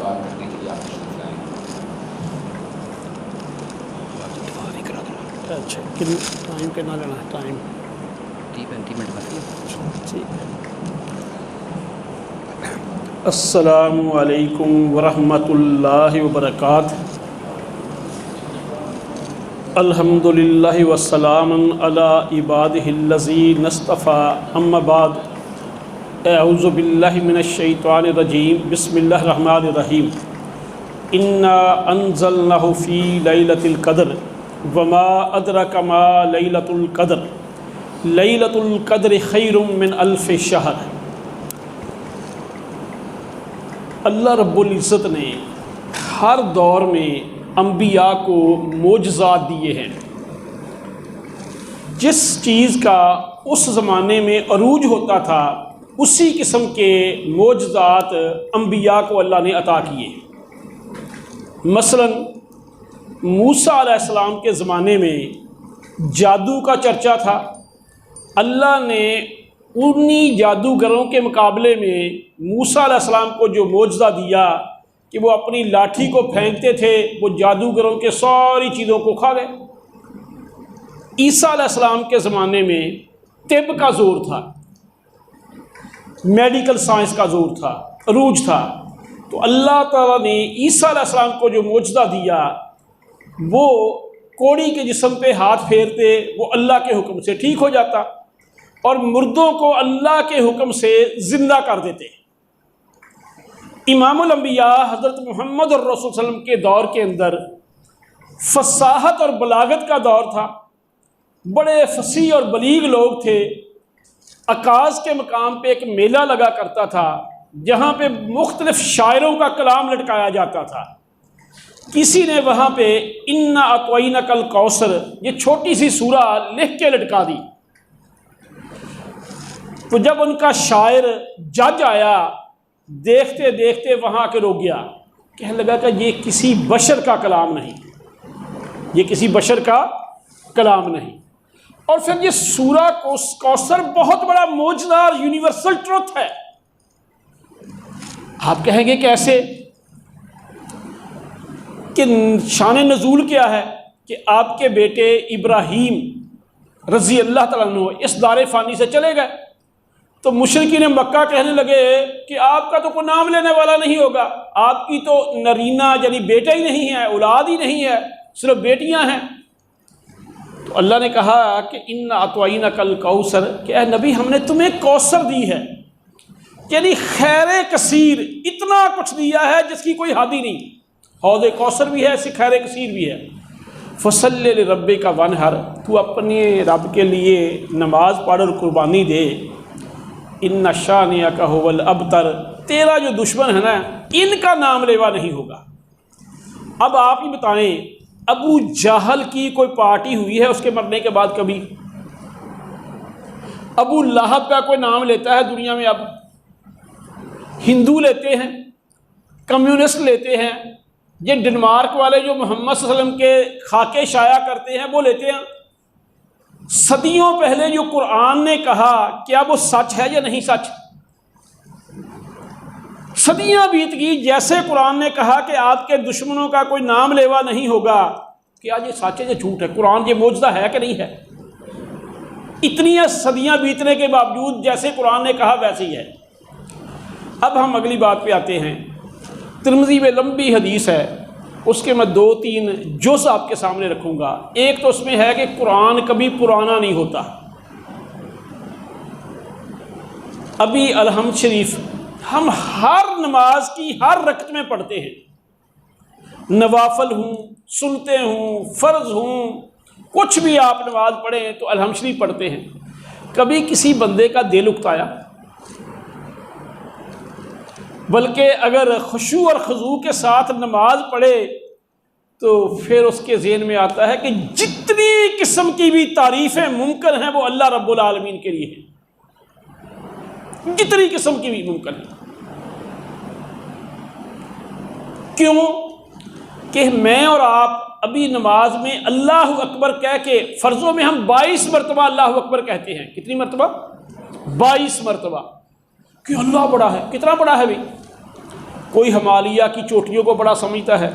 بات کرنے کے لیے آپ تشریف لائیں۔ اچھا ٹائم کتنا لینا ہے؟ ٹائم 30-35 منٹ بس۔ ٹھیک ہے۔ السلام علیکم ورحمۃ اللہ وبرکاتہ۔ الحمد للہ وسلام علی عبادہ الذین اصطفیٰ، اما بعد، اعوذ باللہ من الشیطان الرجیم، بسم اللہ الرحمن الرحیم۔ انا انزلناہ فی لیلۃ القدر وما ادرک ما لیلۃ القدر لیلۃ القدر خیر من الف شہر۔ اللہ رب العزت نے ہر دور میں انبیاء کو معجزات دیے ہیں۔ جس چیز کا اس زمانے میں عروج ہوتا تھا اسی قسم کے معجزات انبیاء کو اللہ نے عطا کیے۔ مثلا موسیٰ علیہ السلام کے زمانے میں جادو کا چرچا تھا۔ اللہ نے انہی جادوگروں کے مقابلے میں موسیٰ علیہ السلام کو جو معجزہ دیا کہ وہ اپنی لاٹھی کو پھینکتے تھے، وہ جادوگروں کے ساری چیزوں کو کھا گئے۔ عیسیٰ علیہ السلام کے زمانے میں طب کا زور تھا، میڈیکل سائنس کا زور تھا، عروج تھا، تو اللہ تعالیٰ نے عیسیٰ علیہ السلام کو جو معجزہ دیا، وہ کوڑی کے جسم پہ ہاتھ پھیرتے وہ اللہ کے حکم سے ٹھیک ہو جاتا، اور مردوں کو اللہ کے حکم سے زندہ کر دیتے۔ امام الانبیاء حضرت محمد الرسول صلی اللہ علیہ وسلم کے دور کے اندر فصاحت اور بلاغت کا دور تھا، بڑے فصیح اور بلیغ لوگ تھے۔ عکاظ کے مقام پہ ایک میلہ لگا کرتا تھا جہاں پہ مختلف شاعروں کا کلام لٹکایا جاتا تھا۔ کسی نے وہاں پہ انا اعطیناک الکوثر یہ چھوٹی سی سورہ لکھ کے لٹکا دی، تو جب ان کا شاعر جج آیا، دیکھتے دیکھتے وہاں کے رک گیا، کہنے لگا کہ یہ کسی بشر کا کلام نہیں، یہ کسی بشر کا کلام نہیں۔ اور پھر یہ سورہ کوثر بہت بڑا معجزہ اور یونیورسل ٹروتھ ہے۔ آپ کہیں گے کیسے؟ کہ شان نزول کیا ہے کہ آپ کے بیٹے ابراہیم رضی اللہ تعالیٰ عنہ اس دار فانی سے چلے گئے، تو مشرکین مکہ کہنے لگے کہ آپ کا تو کوئی نام لینے والا نہیں ہوگا، آپ کی تو نرینہ یعنی بیٹا ہی نہیں ہے، اولاد ہی نہیں ہے، صرف بیٹیاں ہیں۔ تو اللہ نے کہا کہ انا اعطیناک الکوثر، کہ اے نبی ہم نے تمہیں کوثر دی ہے، یعنی خیر کثیر، اتنا کچھ دیا ہے جس کی کوئی حد ہی نہیں۔ حوض کوثر بھی ہے، خیر کثیر بھی ہے۔ فصل لربک وانحر، تو اپنے رب کے لیے نماز پڑھ اور قربانی دے۔ ان شانئک ھو الابتر، تیرا جو دشمن ہے نا ان کا نام لیوا نہیں ہوگا۔ اب آپ ہی بتائیں، ابو جہل کی کوئی پارٹی ہوئی ہے اس کے مرنے کے بعد کبھی؟ ابو لہب کا کوئی نام لیتا ہے دنیا میں؟ اب ہندو لیتے ہیں، کمیونسٹ لیتے ہیں، یہ ڈنمارک والے جو محمد صلی اللہ علیہ وسلم کے خاکے شائع کرتے ہیں وہ لیتے ہیں۔ صدیوں پہلے جو قرآن نے کہا کیا وہ سچ ہے یا نہیں سچ؟ صدیاں بیت گئی، جیسے قرآن نے کہا کہ آپ کے دشمنوں کا کوئی نام لیوا نہیں ہوگا، کیا یہ سچ ہے یا جھوٹ ہے؟ قرآن یہ معجزہ ہے کہ نہیں ہے؟ اتنی صدیاں بیتنے کے باوجود جیسے قرآن نے کہا ویسے ہی ہے۔ اب ہم اگلی بات پہ آتے ہیں۔ ترمذی میں لمبی حدیث ہے، اس کے میں 2-3 جز آپ کے سامنے رکھوں گا۔ ایک تو اس میں ہے کہ قرآن کبھی پرانا نہیں ہوتا۔ ابھی الحمد شریف ہم ہر نماز کی ہر رکعت میں پڑھتے ہیں، نوافل ہوں، سنتے ہوں، فرض ہوں، کچھ بھی آپ نماز پڑھیں تو الحمد شریف پڑھتے ہیں۔ کبھی کسی بندے کا دل اکتایا؟ بلکہ اگر خشوع اور خضوع کے ساتھ نماز پڑھے تو پھر اس کے ذہن میں آتا ہے کہ جتنی قسم کی بھی تعریفیں ممکن ہیں وہ اللہ رب العالمین کے لیے ہیں، جتنی قسم کی بھی ممکن ہے۔ کیوں؟ کہ میں اور آپ ابھی نماز میں اللہ اکبر کہہ کے، فرضوں میں ہم 22 مرتبہ اللہ اکبر کہتے ہیں۔ کتنی مرتبہ؟ 22 مرتبہ۔ کہ اللہ بڑا ہے، کتنا بڑا ہے بھائی؟ کوئی ہمالیہ کی چوٹیوں کو بڑا سمجھتا ہے،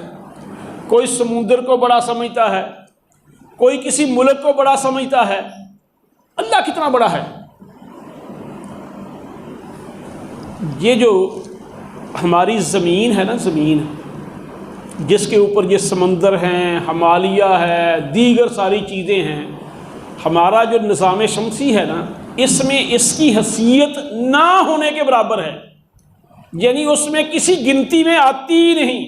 کوئی سمندر کو بڑا سمجھتا ہے، کوئی کسی ملک کو بڑا سمجھتا ہے۔ اللہ کتنا بڑا ہے۔ یہ جو ہماری زمین ہے نا، زمین جس کے اوپر یہ سمندر ہیں، ہمالیہ ہے، دیگر ساری چیزیں ہیں، ہمارا جو نظام شمسی ہے نا، اس میں اس کی حیثیت نہ ہونے کے برابر ہے، یعنی اس میں کسی گنتی میں آتی ہی نہیں،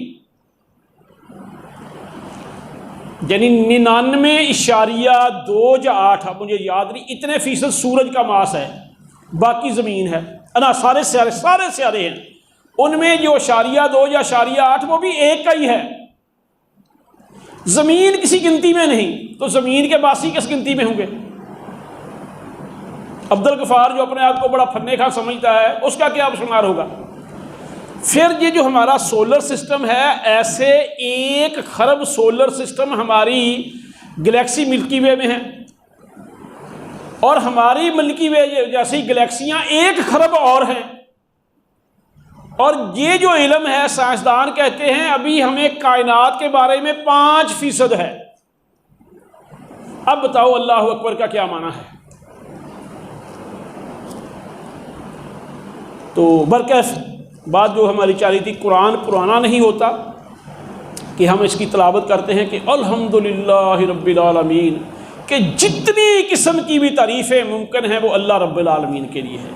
یعنی 99.2 یا 8، اب مجھے یاد نہیں، اتنے فیصد سورج کا ماس ہے، باقی زمین ہے، سارے سیارے ہیں، ان میں جو 0.2 یا 0.8 وہ بھی ایک کا ہی ہے، زمین کسی گنتی میں نہیں، تو زمین کے باسی کس گنتی میں ہوں گے؟ عبد الغفار جو اپنے آپ کو بڑا فنے خواں سمجھتا ہے، اس کا کیا شمار ہوگا؟ پھر یہ جو ہمارا سولر سسٹم ہے، ایسے 1 خرب سولر سسٹم ہماری گلیکسی ملکی وے میں ہے، اور ہماری ملکی وے جیسی گلیکسیاں 1 خرب اور ہیں، اور یہ جو علم ہے سائنسدان کہتے ہیں ابھی ہمیں کائنات کے بارے میں 5% ہے۔ اب بتاؤ اللہ اکبر کا کیا معنی ہے؟ تو برکیف بات جو ہماری چاہ رہی تھی، قرآن پرانا نہیں ہوتا کہ ہم اس کی تلاوت کرتے ہیں کہ الحمدللہ رب العالمین، کہ جتنی قسم کی بھی تعریفیں ممکن ہیں وہ اللہ رب العالمین کے لیے ہے۔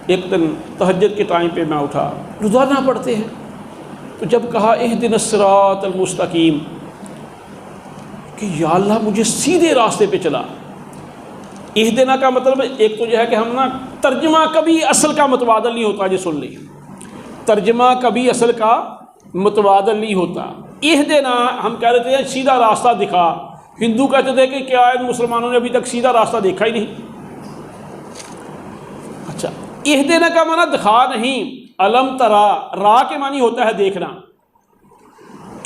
ایک دن تہجد کے ٹائم پہ میں اٹھا، روزانہ پڑھتے ہیں، تو جب کہا اہدنا الصراط المستقیم، کہ یا اللہ مجھے سیدھے راستے پہ چلا۔ اہدنا کا مطلب ایک تو یہ ہے کہ ہم نا ترجمہ کبھی اصل کا متبادل نہیں ہوتا، یہ سن لی، ترجمہ کبھی اصل کا متبادل نہیں ہوتا۔ اہدنا ہم کہہ رہے تھے سیدھا راستہ دکھا، ہندو کہتے تھے کہ کیا مسلمانوں نے ابھی تک سیدھا راستہ دیکھا ہی نہیں۔ اچھا، اہدنا کا معنی دکھا نہیں، علم ترا، را کے معنی ہوتا ہے دیکھنا،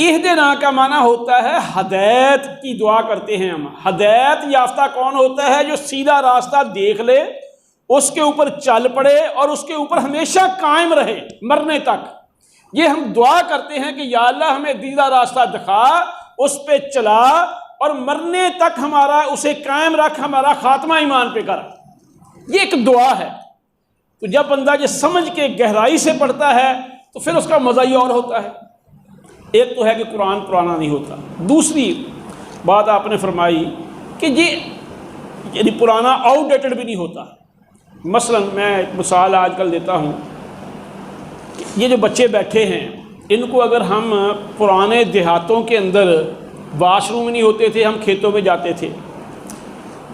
اہدنا کا معنی ہوتا ہے ہدایت کی دعا کرتے ہیں ہم۔ ہدایت یافتہ کون ہوتا ہے؟ جو سیدھا راستہ دیکھ لے، اس کے اوپر چل پڑے اور اس کے اوپر ہمیشہ قائم رہے مرنے تک۔ یہ ہم دعا کرتے ہیں کہ یا اللہ ہمیں سیدھا راستہ دکھا، اس پہ چلا اور مرنے تک ہمارا اسے قائم رکھ، ہمارا خاتمہ ایمان پہ کر۔ یہ ایک دعا ہے۔ تو جب بندہ یہ سمجھ کے گہرائی سے پڑھتا ہے تو پھر اس کا مزہ ہی اور ہوتا ہے۔ ایک تو ہے کہ قرآن پرانا نہیں ہوتا، دوسری بات آپ نے فرمائی کہ یہ یعنی پرانا آؤٹ ڈیٹڈ بھی نہیں ہوتا۔ مثلا میں ایک مثال آج کل دیتا ہوں، یہ جو بچے بیٹھے ہیں ان کو اگر ہم پرانے دیہاتوں کے اندر واش روم نہیں ہوتے تھے، ہم کھیتوں میں جاتے تھے،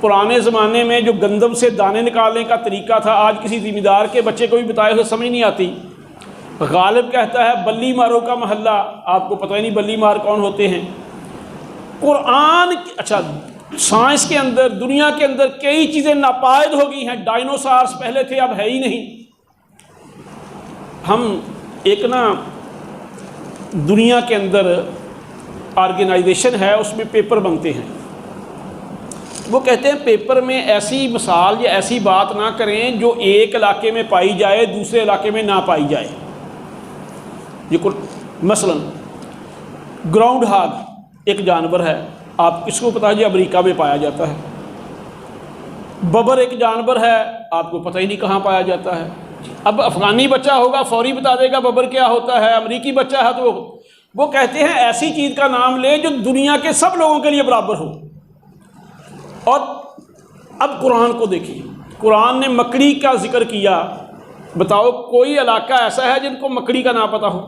پرانے زمانے میں جو گندم سے دانے نکالنے کا طریقہ تھا، آج کسی ذمہ دار کے بچے کو بھی بتائے ہوئے سمجھ نہیں آتی۔ غالب کہتا ہے بلی ماروں کا محلہ، آپ کو پتہ ہی نہیں بلی مار کون ہوتے ہیں۔ قرآن اچھا سائنس کے اندر، دنیا کے اندر کئی چیزیں ناپائید ہو گئی ہیں، ڈائنوسارز پہلے تھے اب ہے ہی نہیں۔ ہم ایک نا دنیا کے اندر آرگنائزیشن ہے، اس میں پیپر بنتے ہیں، وہ کہتے ہیں پیپر میں ایسی مثال یا ایسی بات نہ کریں جو ایک علاقے میں پائی جائے دوسرے علاقے میں نہ پائی جائے۔ یہ مثلا گراؤنڈ ہاگ ایک جانور ہے، آپ کس کو پتا ہے؟ جی امریکہ میں پایا جاتا ہے۔ ببر ایک جانور ہے، آپ کو پتہ ہی نہیں کہاں پایا جاتا ہے۔ اب افغانی بچہ ہوگا فوری بتا دے گا ببر کیا ہوتا ہے، امریکی بچہ ہے تو وہ کہتے ہیں ایسی چیز کا نام لے جو دنیا کے سب لوگوں کے لیے برابر ہو۔ اور اب قرآن کو دیکھیے، قرآن نے مکڑی کا ذکر کیا، بتاؤ کوئی علاقہ ایسا ہے جن کو مکڑی کا نہ پتہ ہو؟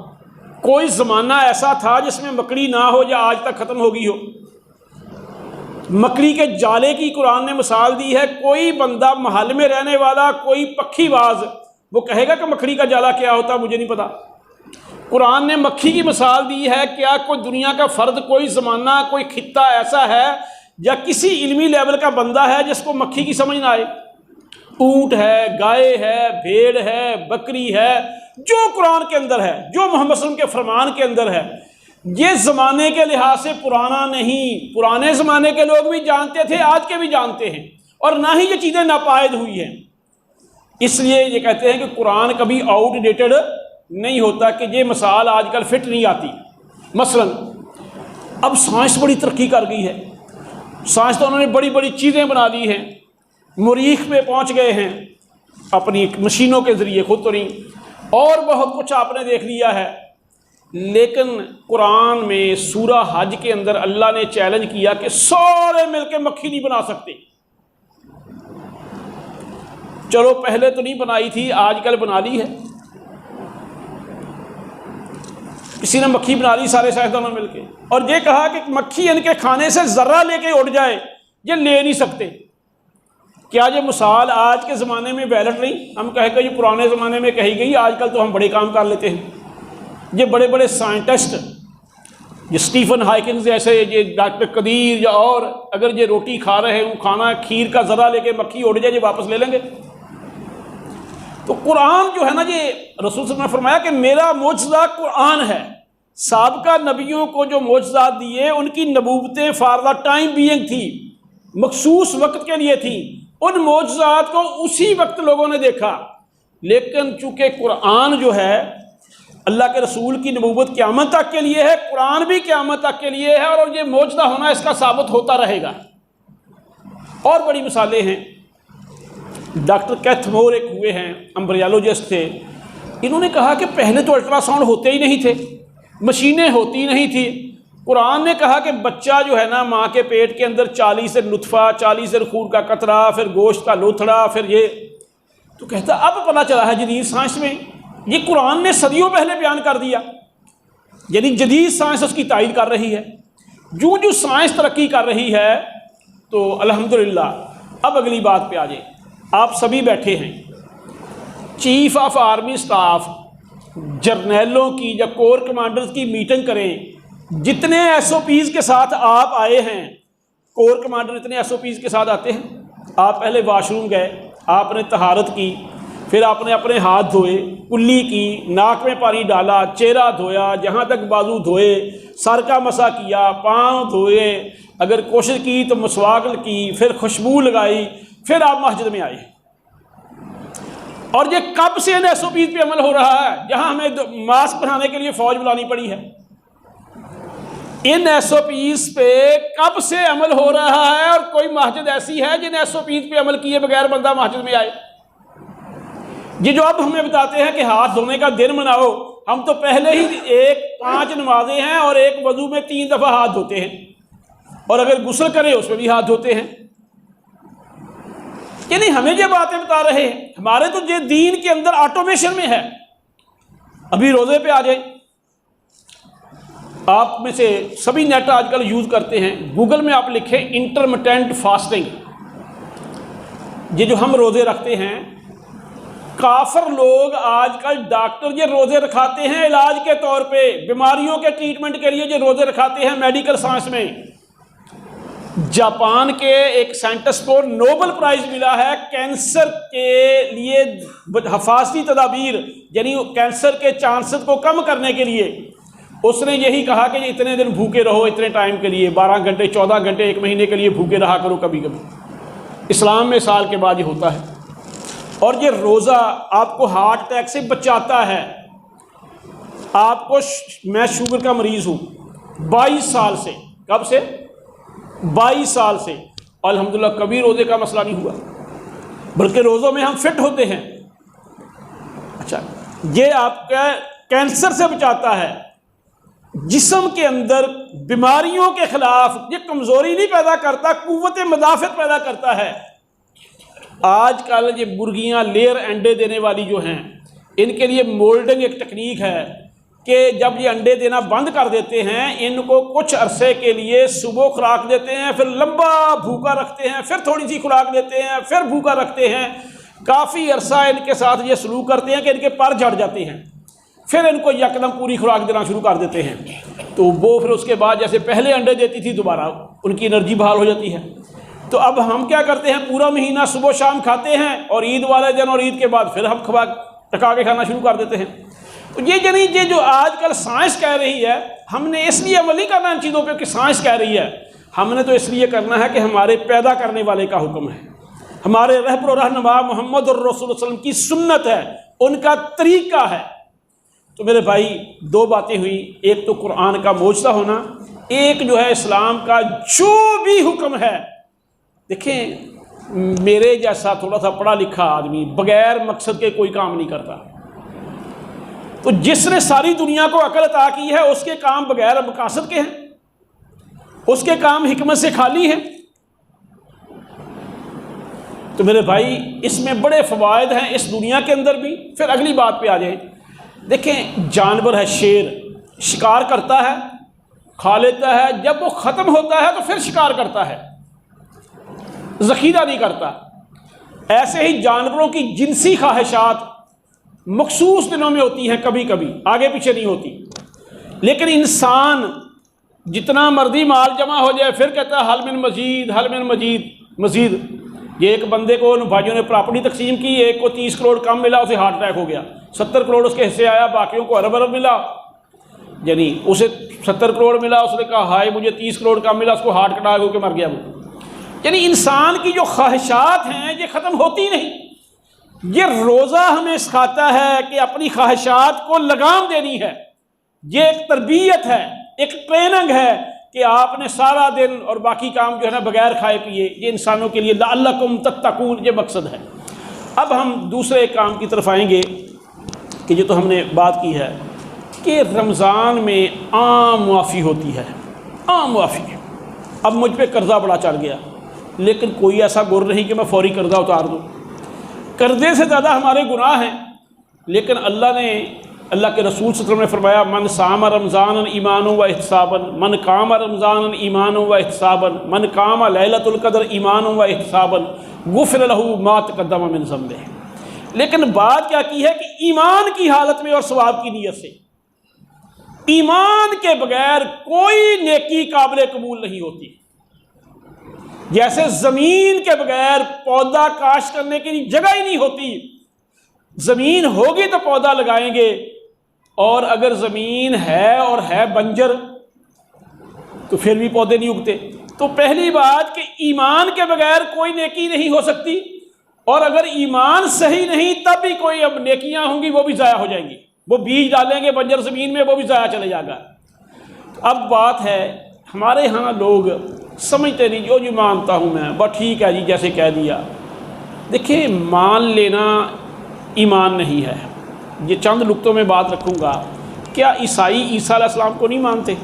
کوئی زمانہ ایسا تھا جس میں مکڑی نہ ہو یا آج تک ختم ہو گئی ہو؟ مکڑی کے جالے کی قرآن نے مثال دی ہے، کوئی بندہ محل میں رہنے والا، کوئی پکھی باز، وہ کہے گا کہ مکڑی کا جالا کیا ہوتا مجھے نہیں پتا۔ قرآن نے مکھی کی مثال دی ہے، کیا کوئی دنیا کا فرد، کوئی زمانہ، کوئی خطہ ایسا ہے یا کسی علمی لیول کا بندہ ہے جس کو مکھی کی سمجھ نہ آئے؟ اونٹ ہے، گائے ہے، بھیڑ ہے، بکری ہے، جو قرآن کے اندر ہے، جو محمد صلی اللہ علیہ وسلم کے فرمان کے اندر ہے، یہ زمانے کے لحاظ سے پرانا نہیں۔ پرانے زمانے کے لوگ بھی جانتے تھے، آج کے بھی جانتے ہیں، اور نہ ہی یہ چیزیں ناپائید ہوئی ہیں۔ اس لیے یہ کہتے ہیں کہ قرآن کبھی آؤٹ ڈیٹڈ نہیں ہوتا کہ یہ مثال آج کل فٹ نہیں آتی۔ مثلا اب سائنس بڑی ترقی کر گئی ہے، سائنسدانوں نے بڑی بڑی چیزیں بنا دی ہیں، مریخ پہ پہنچ گئے ہیں اپنی مشینوں کے ذریعے، خود تو نہیں، اور بہت کچھ آپ نے دیکھ لیا ہے۔ لیکن قرآن میں سورہ حج کے اندر اللہ نے چیلنج کیا کہ سارے مل کے مکھی نہیں بنا سکتے۔ چلو پہلے تو نہیں بنائی تھی، آج کل بنا لی ہے، کسی نے مکھی بنا لی سارے سائنسدانوں مل کے، اور یہ کہا کہ مکھی ان کے کھانے سے ذرہ لے کے اڑ جائے، یہ لے نہیں سکتے۔ کیا یہ مثال آج کے زمانے میں ویلڈ نہیں؟ ہم کہیں کہ یہ پرانے زمانے میں کہی گئی، آج کل تو ہم بڑے کام کر لیتے ہیں۔ یہ بڑے بڑے سائنٹسٹ، یہ سٹیفن ہاکنگ جیسے، یہ ڈاکٹر قدیر یا اور، اگر یہ روٹی کھا رہے ہوں، کھانا کھیر کا ذرہ لے کے مکھی اڑ جائے، یہ واپس لے لیں گے۔ تو قرآن جو ہے نا، یہ رسول صلی اللہ علیہ وسلم نے فرمایا کہ میرا معجزہ قرآن ہے۔ سابقہ نبیوں کو جو معجزات دیے، ان کی نبوتیں فار دا ٹائم بینگ تھی، مخصوص وقت کے لیے تھی، ان معجزات کو اسی وقت لوگوں نے دیکھا۔ لیکن چونکہ قرآن جو ہے اللہ کے رسول کی نبوت قیامت تک کے لیے ہے، قرآن بھی قیامت تک کے لیے ہے، اور یہ معجزہ ہونا اس کا ثابت ہوتا رہے گا۔ اور بڑی مثالیں ہیں۔ ڈاکٹر کیتھ مور ایک ہوئے ہیں، امبریالوجسٹ تھے، انہوں نے کہا کہ پہلے تو الٹرا ساؤنڈ ہوتے ہی نہیں تھے، مشینیں ہوتی نہیں تھی۔ قرآن نے کہا کہ بچہ جو ہے نا ماں کے پیٹ کے اندر 40 سے نطفہ، 40 سے خون کا قطرہ، پھر گوشت کا لوتھڑا، پھر یہ تو کہتا اب پتہ چلا ہے جدید سائنس میں، یہ قرآن نے صدیوں پہلے بیان کر دیا، یعنی جدید سائنس اس کی تائید کر رہی ہے۔ جو سائنس ترقی کر رہی ہے تو الحمدللہ۔ اب اگلی بات پہ آ جائیں۔ آپ سبھی بیٹھے ہیں، چیف آف آرمی سٹاف، جرنیلوں کی یا کور کمانڈرز کی میٹنگ کریں، جتنے ایس او پیز کے ساتھ آپ آئے ہیں، کور کمانڈر اتنے ایس او پیز کے ساتھ آتے ہیں۔ آپ پہلے واش روم گئے، آپ نے طہارت کی، پھر آپ نے اپنے ہاتھ دھوئے، کلی کی، ناک میں پانی ڈالا، چہرہ دھویا، جہاں تک بازو دھوئے، سر کا مسح کیا، پاؤں دھوئے، اگر کوشش کی تو مسواک کی، پھر خوشبو لگائی، پھر آپ مسجد میں آئے۔ اور یہ کب سے ان ایس او پیز پہ عمل ہو رہا ہے؟ جہاں ہمیں ماسک پہنانے کے لیے فوج بلانی پڑی ہے، ان ایس او پیز پہ کب سے عمل ہو رہا ہے؟ اور کوئی مسجد ایسی ہے جن ایس او پیز پہ عمل کیے بغیر بندہ مسجد میں آئے؟ یہ جو اب ہمیں بتاتے ہیں کہ ہاتھ دھونے کا دن مناؤ، ہم تو پہلے ہی 5 نمازیں ہیں اور ایک وضو میں 3 دفعہ ہاتھ دھوتے ہیں، اور اگر غسل کرے اس میں بھی ہاتھ دھوتے ہیں۔ یعنی ہمیں یہ باتیں بتا رہے ہیں، ہمارے تو یہ دین کے اندر آٹومیشن میں ہے۔ ابھی روزے پہ آ جائیں، آپ میں سے سبھی نیٹ آج کل یوز کرتے ہیں، گوگل میں آپ لکھیں انٹرمٹنٹ فاسٹنگ، یہ جو ہم روزے رکھتے ہیں، کافر لوگ آج کل ڈاکٹر یہ روزے رکھاتے ہیں علاج کے طور پہ، بیماریوں کے ٹریٹمنٹ کے لیے یہ روزے رکھاتے ہیں میڈیکل سائنس میں۔ جاپان کے ایک سائنٹسٹ کو نوبل پرائز ملا ہے کینسر کے لیے حفاظتی تدابیر، یعنی کینسر کے چانسز کو کم کرنے کے لیے۔ اس نے یہی کہا کہ اتنے دن بھوکے رہو، اتنے ٹائم کے لیے، 12 گھنٹے 14 گھنٹے 1 مہینے کے لیے بھوکے رہا کرو کبھی کبھی۔ اسلام میں سال کے بعد یہ ہوتا ہے۔ اور یہ روزہ آپ کو ہارٹ اٹیک سے بچاتا ہے۔ آپ کو میں شوگر کا مریض ہوں 22 سال سے، کب سے؟ 22 سال سے، الحمدللہ کبھی روزے کا مسئلہ نہیں ہوا، بلکہ روزوں میں ہم فٹ ہوتے ہیں۔ اچھا، یہ آپ کا کینسر سے بچاتا ہے، جسم کے اندر بیماریوں کے خلاف یہ کمزوری نہیں پیدا کرتا، قوت مدافعت پیدا کرتا ہے۔ آج کل یہ مرغیاں لیئر انڈے دینے والی جو ہیں، ان کے لیے مولڈنگ ایک تکنیک ہے کہ جب یہ انڈے دینا بند کر دیتے ہیں، ان کو کچھ عرصے کے لیے صبح خوراک دیتے ہیں، پھر لمبا بھوکا رکھتے ہیں، پھر تھوڑی سی خوراک دیتے ہیں، پھر بھوکا رکھتے ہیں، کافی عرصہ ان کے ساتھ یہ سلوک کرتے ہیں کہ ان کے پر جھڑ جاتے ہیں، پھر ان کو یکدم پوری خوراک دینا شروع کر دیتے ہیں، تو وہ پھر اس کے بعد جیسے پہلے انڈے دیتی تھی دوبارہ ان کی انرجی بحال ہو جاتی ہے۔ تو اب ہم کیا کرتے ہیں، پورا مہینہ صبح شام کھاتے ہیں، اور عید والے دن اور عید کے بعد پھر ہم ٹکا کے کھانا شروع کر دیتے ہیں۔ تو یہ جو آج کل سائنس کہہ رہی ہے، ہم نے اس لیے عمل نہیں کرنا ان چیزوں پہ کہ سائنس کہہ رہی ہے، ہم نے تو اس لیے کرنا ہے کہ ہمارے پیدا کرنے والے کا حکم ہے۔ ہمارے رہبر و رہنما محمد الرسول صلی اللہ علیہ وسلم کی سنت ہے، ان کا طریقہ ہے۔ تو میرے بھائی دو باتیں ہوئی، ایک تو قرآن کا معجزہ ہونا، ایک جو ہے اسلام کا جو بھی حکم ہے۔ دیکھیں میرے جیسا تھوڑا سا پڑھا لکھا آدمی بغیر مقصد کے کوئی کام نہیں کرتا، تو جس نے ساری دنیا کو عقل عطا کی ہے اس کے کام بغیر مقاصد کے ہیں، اس کے کام حکمت سے خالی ہیں۔ تو میرے بھائی اس میں بڑے فوائد ہیں اس دنیا کے اندر بھی۔ پھر اگلی بات پہ آ جائیں، دیکھیں جانور ہے، شیر شکار کرتا ہے، کھا لیتا ہے، جب وہ ختم ہوتا ہے تو پھر شکار کرتا ہے، ذخیرہ نہیں کرتا۔ ایسے ہی جانوروں کی جنسی خواہشات مخصوص دنوں میں ہوتی ہیں، کبھی کبھی آگے پیچھے نہیں ہوتی، لیکن انسان جتنا مرضی مال جمع ہو جائے پھر کہتا ہے حل من مزید، حل من مزید۔ یہ ایک بندے کو ان بھائیوں نے پراپرٹی تقسیم کی، ایک کو 30 کروڑ کم ملا، اسے ہارٹ اٹیک ہو گیا، 70 کروڑ اس کے حصے آیا، باقیوں کو ارب ملا، یعنی اسے 70 کروڑ ملا، اس نے کہا ہائے مجھے 30 کروڑ کم ملا، اس کو ہارٹ اٹیک ہو کے مر گیا وہ۔ یعنی انسان کی جو خواہشات ہیں یہ ختم ہوتی نہیں۔ یہ روزہ ہمیں سکھاتا ہے کہ اپنی خواہشات کو لگام دینی ہے، یہ ایک تربیت ہے، ایک ٹریننگ ہے کہ آپ نے سارا دن اور باقی کام جو ہے نا بغیر کھائے پیے، یہ انسانوں کے لیے لعلکم تتقون، یہ مقصد ہے۔ اب ہم دوسرے کام کی طرف آئیں گے کہ جو تو ہم نے بات کی ہے کہ رمضان میں عام معافی ہوتی ہے، عام معافی۔ اب مجھ پہ قرضہ بڑا چڑھ گیا، لیکن کوئی ایسا گر نہیں کہ میں فوری قرضہ اتار دوں، قرضے سے زیادہ ہمارے گناہ ہیں، لیکن اللہ کے رسول صلی اللہ علیہ وسلم نے فرمایا من صام رمضان ایمانا و احتسابا، من قام رمضان ایمانا و احتسابا، من قام لیلۃ القدر ایمانا و احتسابا غفر له ما تقدم من ذنبہ۔ لیکن بات کیا کی ہے کہ ایمان کی حالت میں اور ثواب کی نیت سے۔ ایمان کے بغیر کوئی نیکی قابل قبول نہیں ہوتی، جیسے زمین کے بغیر پودا کاشت کرنے کی جگہ ہی نہیں ہوتی۔ زمین ہوگی تو پودا لگائیں گے، اور اگر زمین ہے اور ہے بنجر تو پھر بھی پودے نہیں اگتے۔ تو پہلی بات کہ ایمان کے بغیر کوئی نیکی نہیں ہو سکتی، اور اگر ایمان صحیح نہیں تب بھی کوئی اب نیکیاں ہوں گی وہ بھی ضائع ہو جائیں گی، وہ بیج ڈالیں گے بنجر زمین میں وہ بھی ضائع چلے جائے گا۔ اب بات ہے ہمارے ہاں لوگ سمجھتے نہیں، جو مانتا ہوں میں بس ٹھیک ہے جی جیسے کہہ دیا۔ دیکھیں مان لینا ایمان نہیں ہے۔ یہ چند نقطوں میں بات رکھوں گا۔ کیا عیسائی عیسیٰ علیہ السلام کو نہیں مانتے؟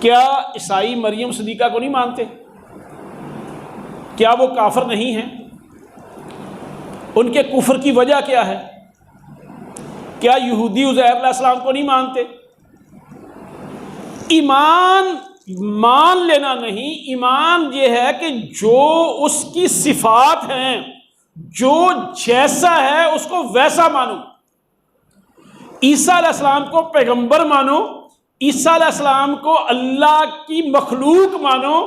کیا عیسائی مریم صدیقہ کو نہیں مانتے؟ کیا وہ کافر نہیں ہیں؟ ان کے کفر کی وجہ کیا ہے؟ کیا یہودی عزیر علیہ السلام کو نہیں مانتے؟ ایمان مان لینا نہیں، ایمان یہ ہے کہ جو اس کی صفات ہیں، جو جیسا ہے اس کو ویسا مانو۔ عیسیٰ علیہ السلام کو پیغمبر مانو، عیسیٰ علیہ السلام کو اللہ کی مخلوق مانو،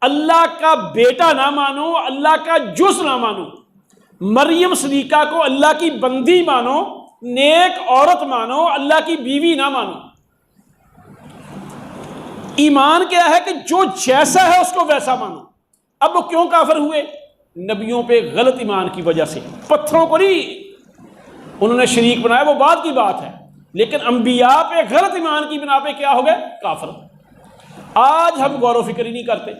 اللہ کا بیٹا نہ مانو، اللہ کا جز نہ مانو۔ مریم صدیقہ کو اللہ کی بندی مانو، نیک عورت مانو، اللہ کی بیوی نہ مانو۔ ایمان کیا ہے کہ جو جیسا ہے اس کو ویسا مانو۔ اب وہ کیوں کافر ہوئے؟ نبیوں پہ غلط ایمان کی وجہ سے۔ پتھروں کو نہیں انہوں نے شریک بنایا، وہ بعد کی بات ہے، لیکن انبیاء پہ غلط ایمان کی بنا پہ کیا ہو گئے؟ کافر۔ آج ہم غور و فکر ہی نہیں کرتے،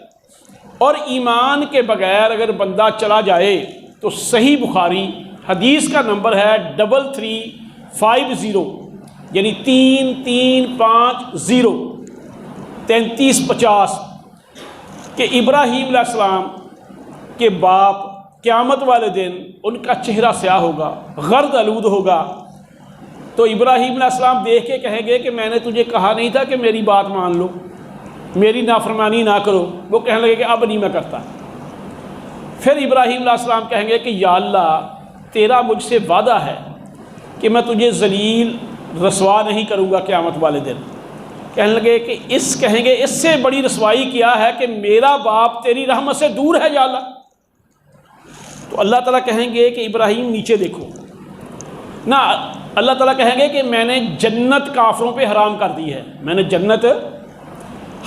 اور ایمان کے بغیر اگر بندہ چلا جائے تو صحیح بخاری حدیث کا نمبر ہے 3350، یعنی 3350 3350، کہ ابراہیم علیہ السلام کے باپ قیامت والے دن ان کا چہرہ سیاہ ہوگا، غرد آلود ہوگا، تو ابراہیم علیہ السلام دیکھ کے کہیں گے کہ میں نے تجھے کہا نہیں تھا کہ میری بات مان لو، میری نافرمانی نہ کرو۔ وہ کہنے لگے کہ اب نہیں میں کرتا۔ پھر ابراہیم علیہ السلام کہیں گے کہ یا اللہ تیرا مجھ سے وعدہ ہے کہ میں تجھے ذلیل رسوا نہیں کروں گا قیامت والے دن۔ کہنے لگے کہ کہیں گے اس سے بڑی رسوائی کیا ہے کہ میرا باپ تیری رحمت سے دور ہے یا اللہ۔ تو اللہ تعالیٰ کہیں گے کہ ابراہیم نیچے دیکھو نہ، اللہ تعالیٰ کہیں گے کہ میں نے جنت کافروں پہ حرام کر دی ہے، میں نے جنت،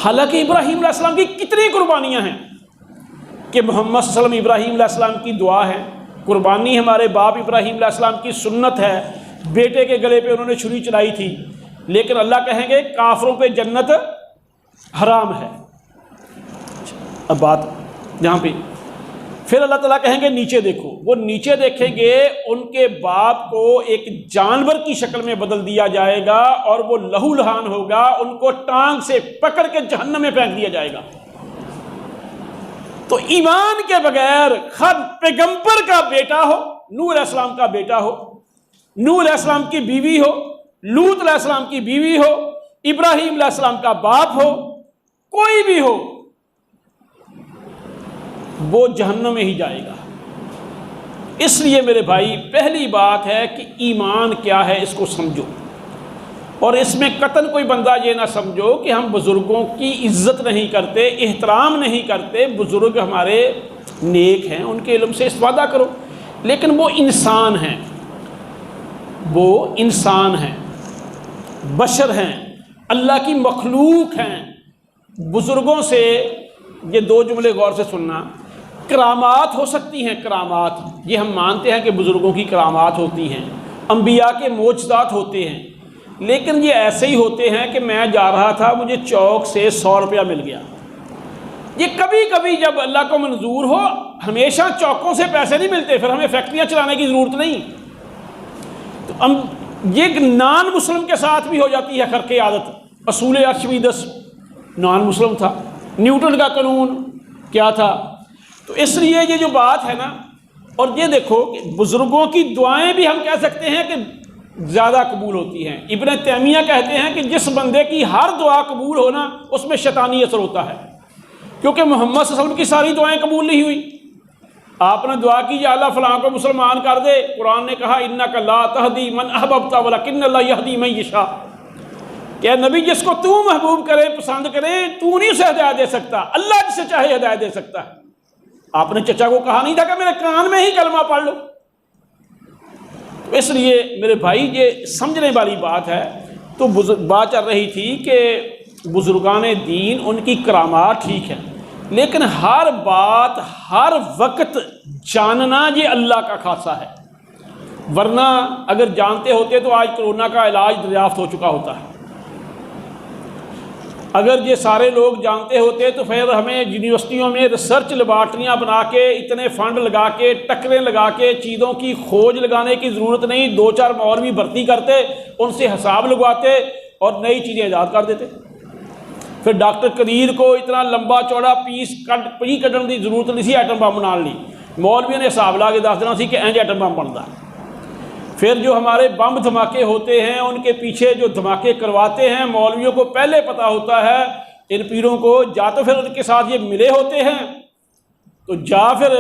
حالانکہ ابراہیم علیہ السلام کی کتنی قربانیاں ہیں، کہ محمد صلی اللہ علیہ وسلم ابراہیم علیہ السلام کی دعا ہے، قربانی ہمارے باپ ابراہیم علیہ السلام کی سنت ہے، بیٹے کے گلے پہ انہوں نے چھری چلائی تھی، لیکن اللہ کہیں گے کافروں پہ جنت حرام ہے۔ اب بات یہاں پہ پھر اللہ تعالیٰ کہیں گے نیچے دیکھو، وہ نیچے دیکھیں گے ان کے باپ کو ایک جانور کی شکل میں بدل دیا جائے گا اور وہ لہو لہان ہوگا، ان کو ٹانگ سے پکڑ کے جہنم میں پھینک دیا جائے گا۔ تو ایمان کے بغیر خود پیغمبر کا بیٹا ہو، نوح علیہ السلام کا بیٹا ہو، نوح علیہ السلام کی بیوی ہو، لوط علیہ السلام کی بیوی ہو، ابراہیم علیہ السلام کا باپ ہو، کوئی بھی ہو، وہ جہنم میں ہی جائے گا۔ اس لیے میرے بھائی پہلی بات ہے کہ ایمان کیا ہے اس کو سمجھو، اور اس میں قطعاً کوئی بندہ یہ نہ سمجھو کہ ہم بزرگوں کی عزت نہیں کرتے، احترام نہیں کرتے، بزرگ ہمارے نیک ہیں، ان کے علم سے استفادہ کرو، لیکن وہ انسان ہیں، وہ انسان ہیں، بشر ہیں، اللہ کی مخلوق ہیں۔ بزرگوں سے یہ دو جملے غور سے سننا، کرامات ہو سکتی ہیں، کرامات یہ ہم مانتے ہیں کہ بزرگوں کی کرامات ہوتی ہیں، انبیاء کے معجزات ہوتے ہیں، لیکن یہ ایسے ہی ہوتے ہیں کہ میں جا رہا تھا، مجھے چوک سے 100 روپیہ مل گیا۔ یہ کبھی کبھی جب اللہ کو منظور ہو، ہمیشہ چوکوں سے پیسے نہیں ملتے، پھر ہمیں فیکٹریاں چلانے کی ضرورت نہیں۔ تو یہ نان مسلم کے ساتھ بھی ہو جاتی ہے خرق عادت۔ اصول ارشمیدس نان مسلم تھا، نیوٹن کا قانون کیا تھا؟ تو اس لیے یہ جو بات ہے نا، اور یہ دیکھو کہ بزرگوں کی دعائیں بھی ہم کہہ سکتے ہیں کہ زیادہ قبول ہوتی ہیں۔ ابن تیمیہ کہتے ہیں کہ جس بندے کی ہر دعا قبول ہونا اس میں شیطانی اثر ہوتا ہے، کیونکہ محمد صلی اللہ علیہ وسلم کی ساری دعائیں قبول نہیں ہوئی۔ آپ نے دعا کی یا اللہ فلاں کو مسلمان کر دے، قرآن نے کہا انک لا تہدی من احببت ولکن اللہ یہدی من یشاء، کہ نبی جس کو تو محبوب کرے، پسند کرے، تو نہیں اسے ہدایت دے سکتا، اللہ جسے چاہے ہدایت دے سکتا ہے۔ آپ نے چچا کو کہا نہیں تھا کہ میرے کان میں ہی کلمہ پڑھ لو۔ اس لیے میرے بھائی یہ سمجھنے والی بات ہے۔ تو بات چل رہی تھی کہ بزرگان دین ان کی کرامات ٹھیک ہے، لیکن ہر بات ہر وقت جاننا یہ اللہ کا خاصہ ہے، ورنہ اگر جانتے ہوتے تو آج کرونا کا علاج دریافت ہو چکا ہوتا ہے۔ اگر یہ سارے لوگ جانتے ہوتے تو پھر ہمیں یونیورسٹیوں میں ریسرچ لیبارٹریاں بنا کے اتنے فنڈ لگا کے ٹکریں لگا کے چیزوں کی کھوج لگانے کی ضرورت نہیں، 2-4 مولوی بھرتی کرتے، ان سے حساب لگواتے اور نئی چیزیں ایجاد کر دیتے۔ پھر ڈاکٹر قدیر کو اتنا لمبا چوڑا پیس کڈن کی ضرورت نہیں سی ایٹم بم بنا لی، مولوی نے حساب لا کے دس دینا سی کہ انج ایٹم بم بنتا ہے۔ پھر جو ہمارے بم دھماکے ہوتے ہیں ان کے پیچھے جو دھماکے کرواتے ہیں مولویوں کو پہلے پتہ ہوتا ہے، ان پیروں کو یا تو پھر ان کے ساتھ یہ ملے ہوتے ہیں تو جا پھر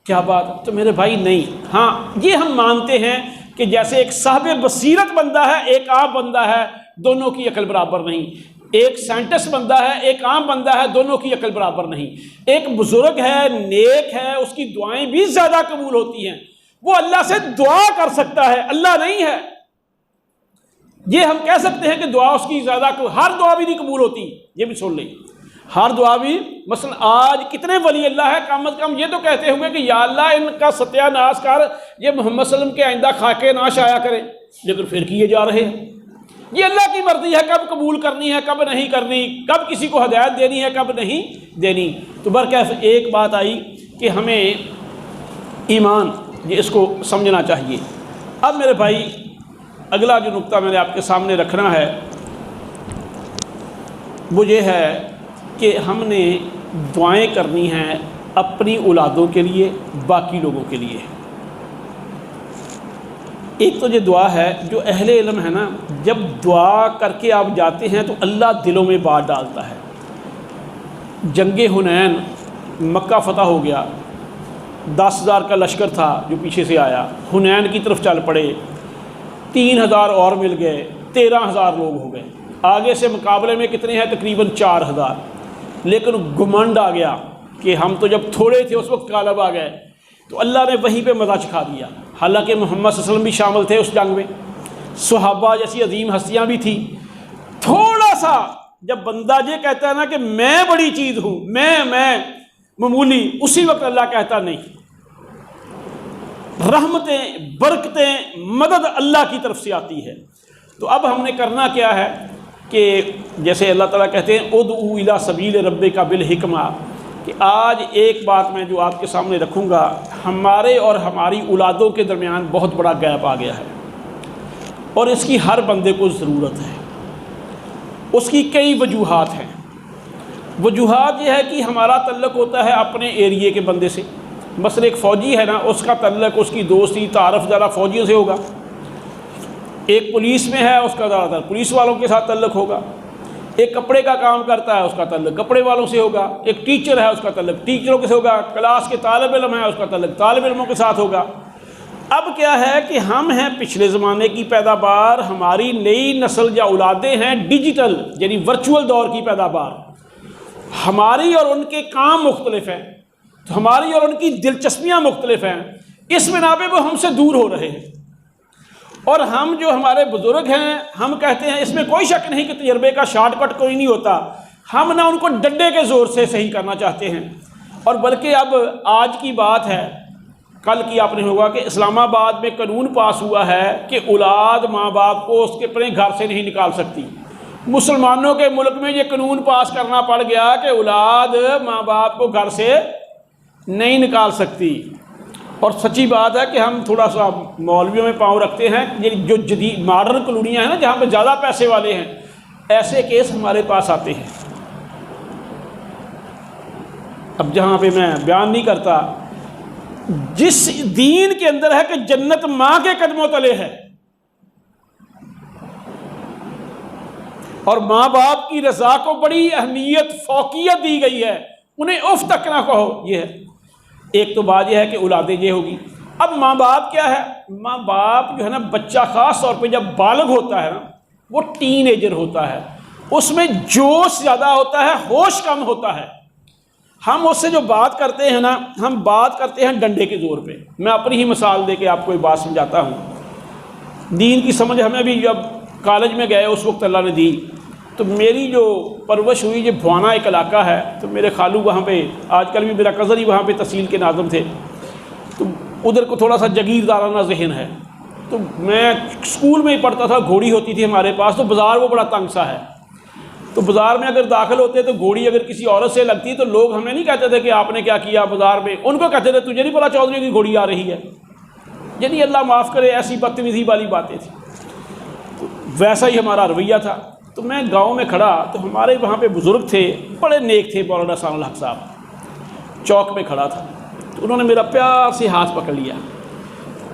کیا بات۔ تو میرے بھائی نہیں، ہاں یہ ہم مانتے ہیں کہ جیسے ایک صاحب بصیرت بندہ ہے، ایک عام بندہ ہے، دونوں کی عقل برابر نہیں۔ ایک سائنٹسٹ بندہ ہے، ایک عام بندہ ہے، دونوں کی عقل برابر نہیں۔ ایک بزرگ ہے، نیک ہے، اس کی دعائیں بھی زیادہ قبول ہوتی ہیں، وہ اللہ سے دعا کر سکتا ہے، اللہ نہیں ہے۔ یہ ہم کہہ سکتے ہیں کہ دعا اس کی زیادہ، ہر دعا بھی نہیں قبول ہوتی، یہ بھی سن لیں، ہر دعا بھی۔ مثلا آج کتنے ولی اللہ ہے کم از کم یہ تو کہتے ہوئے کہ یا اللہ ان کا ستیہ ناش کر، یہ محمد صلی اللہ علیہ وسلم کے آئندہ خاکے ناش آیا کرے، لیکن پھر کیے جا رہے ہیں۔ یہ اللہ کی مرضی ہے کب قبول کرنی ہے، کب نہیں کرنی، کب کسی کو ہدایت دینی ہے، کب نہیں دینی۔ تو برکیف ایک بات آئی کہ ہمیں ایمان یہ اس کو سمجھنا چاہیے۔ اب میرے بھائی اگلا جو نقطہ میں نے آپ کے سامنے رکھنا ہے وہ یہ ہے کہ ہم نے دعائیں کرنی ہیں اپنی اولادوں کے لیے، باقی لوگوں کے لیے۔ ایک تو یہ دعا ہے جو اہل علم ہے نا، جب دعا کر کے آپ جاتے ہیں تو اللہ دلوں میں بات ڈالتا ہے۔ جنگ حنین، مکہ فتح ہو گیا، 10,000 کا لشکر تھا جو پیچھے سے آیا، حنین کی طرف چل پڑے، 3,000 اور مل گئے، 13,000 لوگ ہو گئے۔ آگے سے مقابلے میں کتنے ہیں؟ تقریباً 4,000۔ لیکن گھمنڈ آ گیا کہ ہم تو جب تھوڑے تھے اس وقت غالب آ گئے، تو اللہ نے وہیں پہ مزہ چکھا دیا۔ حالانکہ محمد صلی اللہ علیہ وسلم بھی شامل تھے اس جنگ میں، صحابہ جیسی عظیم ہستیاں بھی تھیں۔ تھوڑا سا جب بندہ یہ کہتا ہے نا کہ میں بڑی چیز ہوں، میں معمولی، اسی وقت اللہ کہتا نہیں، رحمتیں، برکتیں، مدد اللہ کی طرف سے آتی ہے۔ تو اب ہم نے کرنا کیا ہے کہ جیسے اللہ تعالیٰ کہتے ہیں ادعو الی سبیل ربک بالحکمہ، کہ آج ایک بات میں جو آپ کے سامنے رکھوں گا، ہمارے اور ہماری اولادوں کے درمیان بہت بڑا گیپ آ گیا ہے، اور اس کی ہر بندے کو ضرورت ہے۔ اس کی کئی وجوہات ہیں۔ وجوہات یہ ہے کہ ہمارا تعلق ہوتا ہے اپنے ایریے کے بندے سے، مثلا ایک فوجی ہے نا، اس کا تعلق، اس کی دوستی، تعارف زیادہ فوجیوں سے ہوگا۔ ایک پولیس میں ہے، اس کا زیادہ تر پولیس والوں کے ساتھ تعلق ہوگا۔ ایک کپڑے کا کام کرتا ہے، اس کا تعلق کپڑے والوں سے ہوگا۔ ایک ٹیچر ہے، اس کا تعلق ٹیچروں کے سے ہوگا۔ کلاس کے طالب علم ہے، اس کا تعلق طالب علموں کے ساتھ ہوگا۔ اب کیا ہے کہ ہم ہیں پچھلے زمانے کی پیداوار، ہماری نئی نسل یا اولادیں ہیں ڈیجیٹل یعنی ورچوئل دور کی پیداوار۔ ہماری اور ان کے کام مختلف ہیں، تو ہماری اور ان کی دلچسپیاں مختلف ہیں، اس بنا پہ وہ ہم سے دور ہو رہے ہیں۔ اور ہم جو ہمارے بزرگ ہیں، ہم کہتے ہیں اس میں کوئی شک نہیں کہ تجربے کا شارٹ کٹ کوئی نہیں ہوتا، ہم نہ ان کو ڈنڈے کے زور سے صحیح کرنا چاہتے ہیں، اور بلکہ اب آج کی بات ہے، کل کی آپ نے ہوگا کہ اسلام آباد میں قانون پاس ہوا ہے کہ اولاد ماں باپ کو اس کے اپنے گھر سے نہیں نکال سکتی۔ مسلمانوں کے ملک میں یہ قانون پاس کرنا پڑ گیا کہ اولاد ماں باپ کو گھر سے نہیں نکال سکتی۔ اور سچی بات ہے کہ ہم تھوڑا سا مولویوں میں پاؤں رکھتے ہیں، یہ جو جدید ماڈرن کالونیاں ہیں نا، جہاں پہ زیادہ پیسے والے ہیں، ایسے کیس ہمارے پاس آتے ہیں۔ اب جہاں پہ میں بیان نہیں کرتا، جس دین کے اندر ہے کہ جنت ماں کے قدموں تلے ہے، اور ماں باپ کی رضا کو بڑی اہمیت، فوقیت دی گئی ہے، انہیں اف تک نہ کہو، یہ ہے ایک تو بات یہ ہے کہ اولادیں یہ ہوگی۔ اب ماں باپ کیا ہے؟ ماں باپ جو ہے نا، بچہ خاص طور پہ جب بالغ ہوتا ہے نا، وہ ٹین ایجر ہوتا ہے، اس میں جوش زیادہ ہوتا ہے، ہوش کم ہوتا ہے۔ ہم اس سے جو بات کرتے ہیں نا، ہم بات کرتے ہیں ڈنڈے کے زور پہ۔ میں اپنی ہی مثال دے کے آپ کو ایک بات سمجھاتا ہوں۔ دین کی سمجھ ہمیں بھی جب کالج میں گئے اس وقت اللہ نے دی، تو میری جو پرورش ہوئی، یہ بھوانا ایک علاقہ ہے، تو میرے خالو وہاں پہ، آج کل بھی میرا کزن ہی وہاں پہ تحصیل کے ناظم تھے، تو ادھر کو تھوڑا سا جگیردارانہ ذہن ہے۔ تو میں اسکول میں ہی پڑھتا تھا، گھوڑی ہوتی تھی ہمارے پاس، تو بازار وہ بڑا تنگ سا ہے، تو بازار میں اگر داخل ہوتے تو گھوڑی اگر کسی عورت سے لگتی تو لوگ ہمیں نہیں کہتے تھے کہ آپ نے کیا کیا بازار میں، ان کو کہتے تھے تجھے نہیں پتا چودھری کی گھوڑی آ رہی ہے، یعنی اللہ معاف کرے ایسی بدتمیزی والی باتیں تھیں۔ تو ویسا ہی ہمارا رویہ تھا۔ تو میں گاؤں میں کھڑا، تو ہمارے وہاں پہ بزرگ تھے، بڑے نیک تھے، مولانا حسن الحق صاحب، چوک میں کھڑا تھا، تو انہوں نے میرا پیار سے ہاتھ پکڑ لیا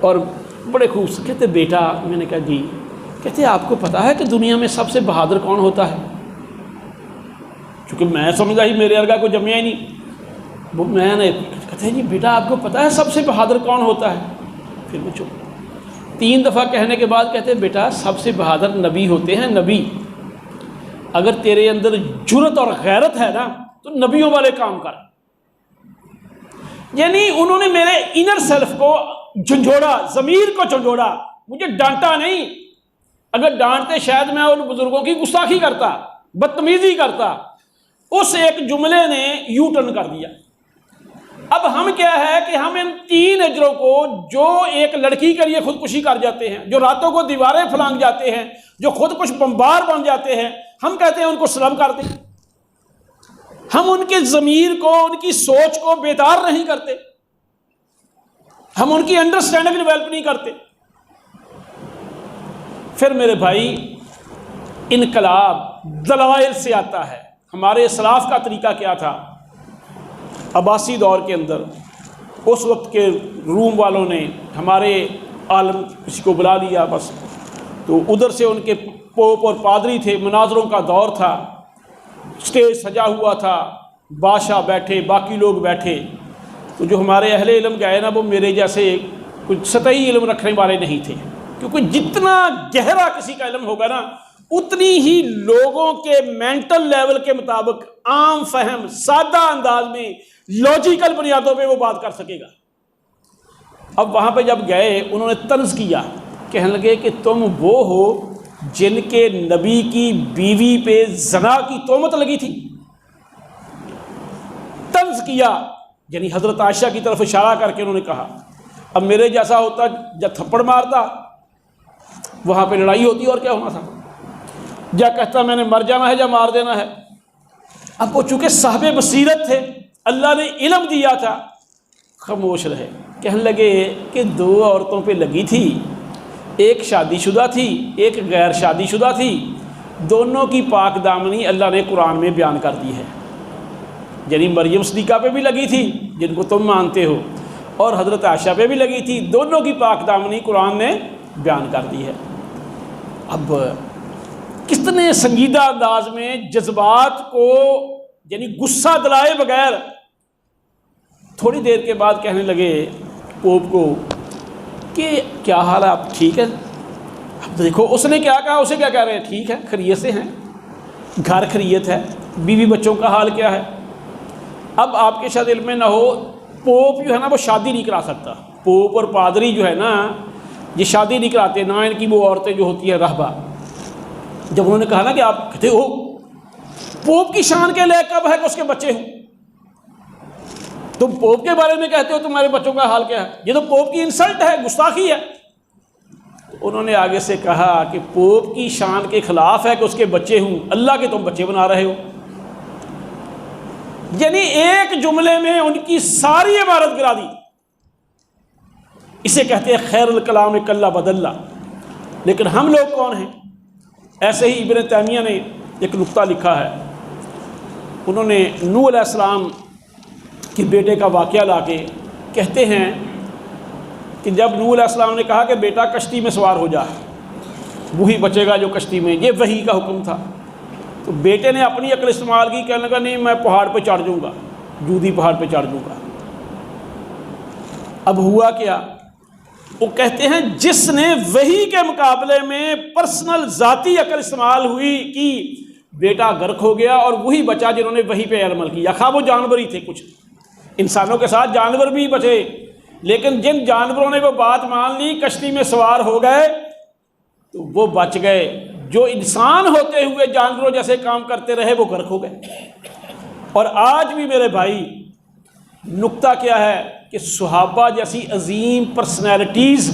اور بڑے خوبصورت کہتے بیٹا، میں نے کہا جی، کہتے آپ کو پتا ہے کہ دنیا میں سب سے بہادر کون ہوتا ہے؟ چونکہ میں سمجھا ہی میرے ارگا کو جمیا ہی نہیں، وہ میں نے کہتے ہیں جی بیٹا آپ کو پتا ہے سب سے بہادر کون ہوتا ہے؟ پھر وہ چپ، 3 دفعہ کہنے کے بعد کہتے ہیں بیٹا سب سے بہادر نبی ہوتے ہیں، نبی۔ اگر تیرے اندر جرت اور غیرت ہے نا تو نبیوں والے کام کر۔ یعنی انہوں نے میرے انر سیلف کو جھنجھوڑا، ضمیر کو جھنجھوڑا، مجھے ڈانٹا نہیں۔ اگر ڈانٹتے شاید میں ان بزرگوں کی گستاخی کرتا، بدتمیزی کرتا، اس ایک جملے نے یو ٹرن کر دیا۔ اب ہم کیا ہے کہ ہم ان 3 اجروں کو، جو ایک لڑکی کے لیے خودکشی کر جاتے ہیں، جو راتوں کو دیواریں پھلانگ جاتے ہیں، جو خود کچھ بمبار بن جاتے ہیں، ہم کہتے ہیں ان کو سلام کر دیں۔ ہم ان کے ضمیر کو، ان کی سوچ کو بیدار نہیں کرتے، ہم ان کی انڈرسٹینڈنگ ڈیولپ نہیں کرتے۔ پھر میرے بھائی انقلاب دلائل سے آتا ہے۔ ہمارے اسلاف کا طریقہ کیا تھا؟ عباسی دور کے اندر اس وقت کے روم والوں نے ہمارے عالم کسی کو بلا لیا، بس تو ادھر سے ان کے پوپ اور پادری تھے، مناظروں کا دور تھا، اسٹیج سجا ہوا تھا، بادشاہ بیٹھے، باقی لوگ بیٹھے، تو جو ہمارے اہل علم گئے نا، وہ میرے جیسے کچھ سطحی علم رکھنے والے نہیں تھے، کیونکہ جتنا گہرا کسی کا علم ہوگا نا، اتنی ہی لوگوں کے مینٹل لیول کے مطابق عام فہم، سادہ انداز میں، لاجیکل بنیادوں پہ وہ بات کر سکے گا۔ اب وہاں پہ جب گئے، انہوں نے طنز کیا، کہنے لگے کہ تم وہ ہو جن کے نبی کی بیوی پہ زنا کی تہمت لگی تھی۔ طنز کیا، یعنی حضرت عائشہ کی طرف اشارہ کر کے انہوں نے کہا اب میرے جیسا ہوتا جب تھپڑ مارتا وہاں پہ لڑائی ہوتی اور کیا ہونا تھا، یا کہتا میں نے مر جانا ہے یا مار دینا ہے۔ اب وہ چونکہ صاحب بصیرت تھے، اللہ نے علم دیا تھا، خاموش رہے۔ کہنے لگے کہ دو عورتوں پہ لگی تھی، ایک شادی شدہ تھی ایک غیر شادی شدہ تھی، دونوں کی پاک دامنی اللہ نے قرآن میں بیان کر دی ہے، یعنی مریم صدیقہ پہ بھی لگی تھی جن کو تم مانتے ہو، اور حضرت عائشہ پہ بھی لگی تھی، دونوں کی پاک دامنی قرآن نے بیان کر دی ہے۔ اب کتنے سنجیدہ انداز میں جذبات کو یعنی غصہ دلائے بغیر تھوڑی دیر کے بعد کہنے لگے پوپ کو کہ کیا حال ہے، آپ ٹھیک ہے؟ اب دیکھو اس نے کیا کہا، اسے کیا کہہ رہے ہیں، ٹھیک ہے، خیریت سے ہیں، گھر خیریت ہے، بیوی بچوں کا حال کیا ہے؟ اب آپ کے شاید علم میں نہ ہو، پوپ جو ہے نا وہ شادی نہیں کرا سکتا، پوپ اور پادری جو ہے نا یہ شادی نہیں کراتے، نہ ان کی وہ عورتیں جو ہوتی ہیں راہبہ۔ جب انہوں نے کہا نا کہ آپ کہتے ہو پوپ کی شان کے لائق کب ہے کہ اس کے بچے ہوں، تم پوپ کے بارے میں کہتے ہو تمہارے بچوں کا حال کیا ہے، یہ تو پوپ کی انسلٹ ہے، گستاخی ہے۔ انہوں نے آگے سے کہا کہ پوپ کی شان کے خلاف ہے کہ اس کے بچے ہوں، اللہ کے تم بچے بنا رہے ہو۔ یعنی ایک جملے میں ان کی ساری عبارت گرا دی۔ اسے کہتے ہیں خیر الکلام کلا بدلہ۔ لیکن ہم لوگ کون ہیں؟ ایسے ہی ابن تیمیہ نے ایک نقطہ لکھا ہے، انہوں نے نوح علیہ السلام کے بیٹے کا واقعہ لا کے کہتے ہیں کہ جب نوح علیہ السلام نے کہا کہ بیٹا کشتی میں سوار ہو جا، وہی بچے گا جو کشتی میں، یہ وحی کا حکم تھا، تو بیٹے نے اپنی عقل استعمال کی، کہنے لگا نہیں میں پہاڑ پہ چڑھ جاؤں گا، جودی پہاڑ پہ چڑھ جاؤں گا۔ اب ہوا کیا؟ وہ کہتے ہیں جس نے وحی کے مقابلے میں پرسنل ذاتی عقل استعمال ہوئی کی، بیٹا غرق ہو گیا، اور وہی بچا جنہوں نے وحی پہ عمل کیا، خواہ وہ جانور ہی تھے، کچھ انسانوں کے ساتھ جانور بھی بچے، لیکن جن جانوروں نے وہ بات مان لی، کشتی میں سوار ہو گئے تو وہ بچ گئے، جو انسان ہوتے ہوئے جانوروں جیسے کام کرتے رہے وہ غرق ہو گئے۔ اور آج بھی میرے بھائی نقطہ کیا ہے کہ صحابہ جیسی عظیم پرسنالٹیز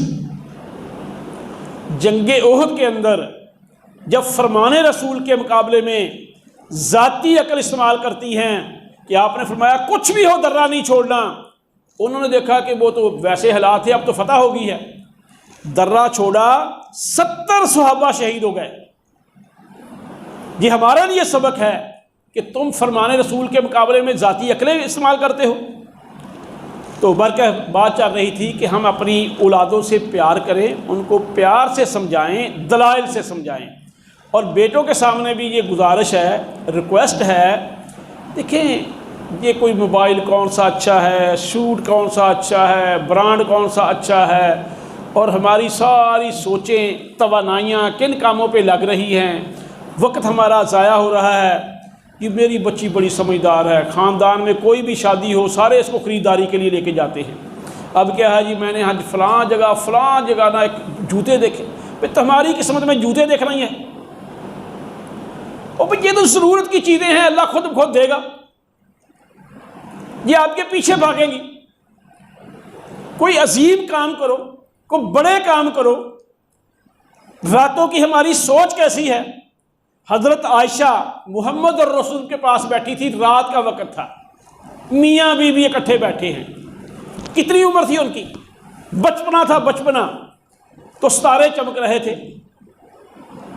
جنگ احد کے اندر جب فرمان رسول کے مقابلے میں ذاتی عقل استعمال کرتی ہیں کہ آپ نے فرمایا کچھ بھی ہو درہ نہیں چھوڑنا، انہوں نے دیکھا کہ وہ تو ویسے حالات ہے، اب تو فتح ہو گئی ہے، درہ چھوڑا، 70 صحابہ شہید ہو گئے۔ یہ ہمارے لیے سبق ہے کہ تم فرمان رسول کے مقابلے میں ذاتی عقلیں استعمال کرتے ہو۔ تو برکہ بات چل رہی تھی کہ ہم اپنی اولادوں سے پیار کریں، ان کو پیار سے سمجھائیں، دلائل سے سمجھائیں، اور بیٹوں کے سامنے بھی یہ گزارش ہے، ریکویسٹ ہے، دیکھیں یہ کوئی موبائل کون سا اچھا ہے، سوٹ کون سا اچھا ہے، برانڈ کون سا اچھا ہے، اور ہماری ساری سوچیں توانائیاں کن کاموں پہ لگ رہی ہیں، وقت ہمارا ضائع ہو رہا ہے۔ یہ میری بچی بڑی سمجھدار ہے، خاندان میں کوئی بھی شادی ہو سارے اس کو خریداری کے لیے لے کے جاتے ہیں، اب کیا ہے جی میں نے فلاں جگہ نا ایک جوتے دیکھے، بھئی تمہاری قسمت میں جوتے دیکھ رہی ہیں، اور بھئی یہ تو ضرورت کی چیزیں ہیں، اللہ خود دے گا، یہ آپ کے پیچھے بھاگیں گی۔ کوئی عظیم کام کرو، کوئی بڑے کام کرو۔ راتوں کی ہماری سوچ کیسی ہے؟ حضرت عائشہ محمد اور رسول کے پاس بیٹھی تھی، رات کا وقت تھا، میاں بیوی اکٹھے بیٹھے ہیں، کتنی عمر تھی ان کی؟ بچپنا تھا، بچپنا تو ستارے چمک رہے تھے۔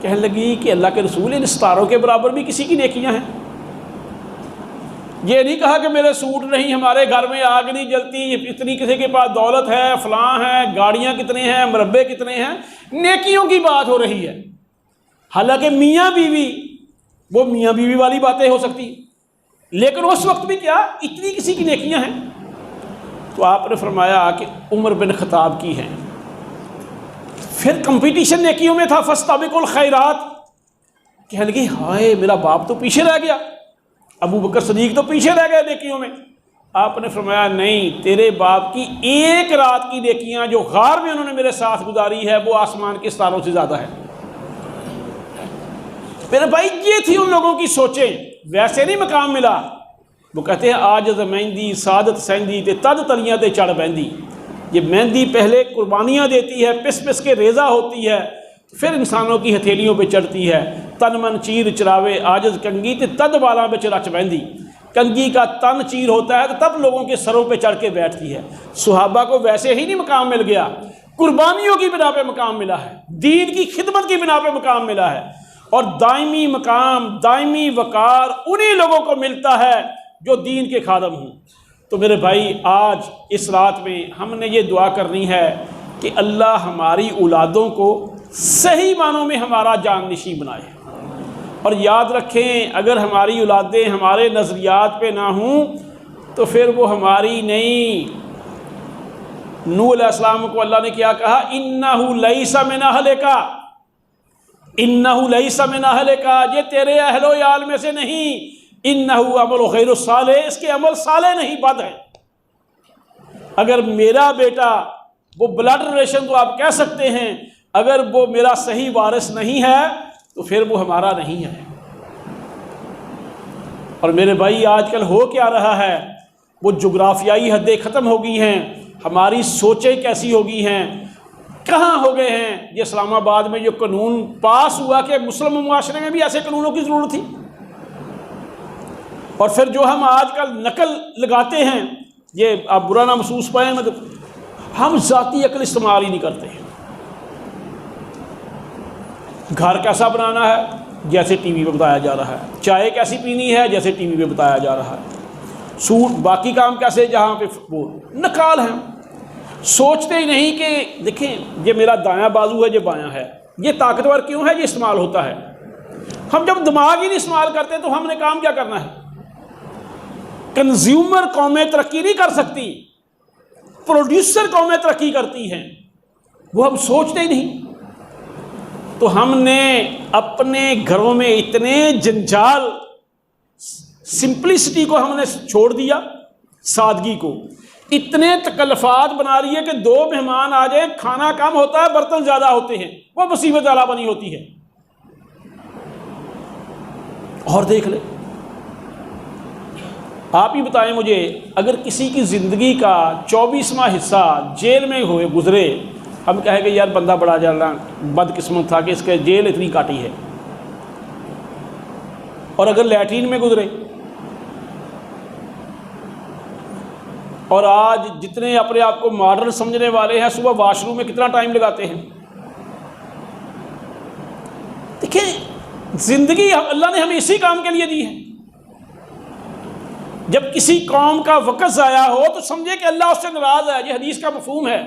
کہنے لگی کہ اللہ کے رسول ان ستاروں کے برابر بھی کسی کی نیکیاں ہیں؟ یہ نہیں کہا کہ میرے سوٹ نہیں، ہمارے گھر میں آگ نہیں جلتی، اتنی کسی کے پاس دولت ہے، فلاں ہے، گاڑیاں کتنے ہیں، مربے کتنے ہیں، نیکیوں کی بات ہو رہی ہے۔ حالانکہ میاں بیوی وہ میاں بیوی والی باتیں ہو سکتی، لیکن اس وقت بھی کیا اتنی کسی کی نیکیاں ہیں؟ تو آپ نے فرمایا کہ عمر بن خطاب کی ہیں۔ پھر کمپٹیشن نیکیوں میں تھا، فاستبقوا الخیرات۔ کہنے لگی ہائے میرا باپ تو پیچھے رہ گیا، ابو بکر صدیق تو پیچھے رہ گئے نیکیوں میں۔ آپ نے فرمایا نہیں، تیرے باپ کی ایک رات کی نیکیاں جو غار میں انہوں نے میرے ساتھ گزاری ہے وہ آسمان کے ستاروں سے زیادہ ہے۔ میرے بھائی یہ تھی ان لوگوں کی سوچیں، ویسے نہیں مقام ملا، وہ کہتے ہیں آجز مہندی سعادت سہندی تے تد تلیاں تے چڑھ بہندی. یہ مہندی پہلے قربانیاں دیتی ہے، پس پس کے ریزہ ہوتی ہے، پھر انسانوں کی ہتھیلیوں پہ چڑھتی ہے. تن من چیر چراوے آجز کنگی تے تد والاں بچ رچ بہندی. کنگھی کا تن چیر ہوتا ہے تو تب لوگوں کے سروں پہ چڑھ کے بیٹھتی ہے. صحابہ کو ویسے ہی نہیں مقام مل گیا، قربانیوں کی بنا پہ مقام ملا ہے، دین کی خدمت کی بنا پہ مقام ملا ہے. اور دائمی مقام، دائمی وقار انہی لوگوں کو ملتا ہے جو دین کے خادم ہوں. تو میرے بھائی آج اس رات میں ہم نے یہ دعا کرنی ہے کہ اللہ ہماری اولادوں کو صحیح معنوں میں ہمارا جانشین بنائے. اور یاد رکھیں اگر ہماری اولادیں ہمارے نظریات پہ نہ ہوں تو پھر وہ ہماری نہیں. نوح علیہ السلام کو اللہ نے کیا کہا؟ اِنَّهُ لَيْسَ مِنْ أَهْلِكَ، اِنَّهُ لَيْسَ مِنْ أَهْلِكَ، یہ تیرے اہل و عیال میں سے نہیں. اِنَّهُ عَمَلُ غَيْرُ صالح، اس کے عمل صالح نہیں، بد ہے. اگر میرا بیٹا وہ بلڈ ریلیشن تو آپ کہہ سکتے ہیں، اگر وہ میرا صحیح وارث نہیں ہے تو پھر وہ ہمارا نہیں ہے. اور میرے بھائی آج کل ہو کیا رہا ہے؟ وہ جغرافیائی حدیں ختم ہو گئی ہیں، ہماری سوچیں کیسی ہو گئی ہیں، کہاں ہو گئے ہیں. یہ اسلام آباد میں جو قانون پاس ہوا کہ مسلم معاشرے میں بھی ایسے قانونوں کی ضرورت تھی، اور پھر جو ہم آج کل نقل لگاتے ہیں، یہ آپ برا نہ محسوس پائیں، مطلب ہم ذاتی عقل استعمال ہی نہیں کرتے. گھر کیسا بنانا ہے جیسے ٹی وی پہ بتایا جا رہا ہے، چائے کیسی پینی ہے جیسے ٹی وی پہ بتایا جا رہا ہے، سوٹ باقی کام کیسے جہاں پہ وہ نکال ہیں. سوچتے ہی نہیں کہ دیکھیں یہ میرا دایاں بازو ہے، یہ بایاں ہے، یہ طاقتور کیوں ہے، یہ استعمال ہوتا ہے. ہم جب دماغ ہی نہیں استعمال کرتے تو ہم نے کام کیا کرنا ہے؟ کنزیومر قومیں ترقی نہیں کر سکتی، پروڈیوسر قومیں ترقی کرتی ہیں، وہ ہم سوچتے ہی نہیں. تو ہم نے اپنے گھروں میں اتنے جنجال، سمپلسٹی کو ہم نے چھوڑ دیا، سادگی کو، اتنے تکلفات بنا رہی ہے کہ 2 مہمان آ جائیں کھانا کم ہوتا ہے، برتن زیادہ ہوتے ہیں، وہ مصیبت والا بنی ہوتی ہے. اور دیکھ لیں، آپ ہی بتائیں مجھے، اگر کسی کی زندگی کا 24واں حصہ جیل میں ہوئے گزرے، ہم کہیں گے یار بندہ بڑا جانا بد قسمت تھا کہ اس کے جیل اتنی کاٹی ہے. اور اگر لیٹرین میں گزرے، اور آج جتنے اپنے آپ کو ماڈرن سمجھنے والے ہیں صبح واش روم میں کتنا ٹائم لگاتے ہیں. دیکھیں زندگی اللہ نے ہمیں اسی کام کے لیے دی ہے. جب کسی قوم کا وقت ضائع ہو تو سمجھے کہ اللہ اس سے ناراض ہے. یہ حدیث کا مفہوم ہے.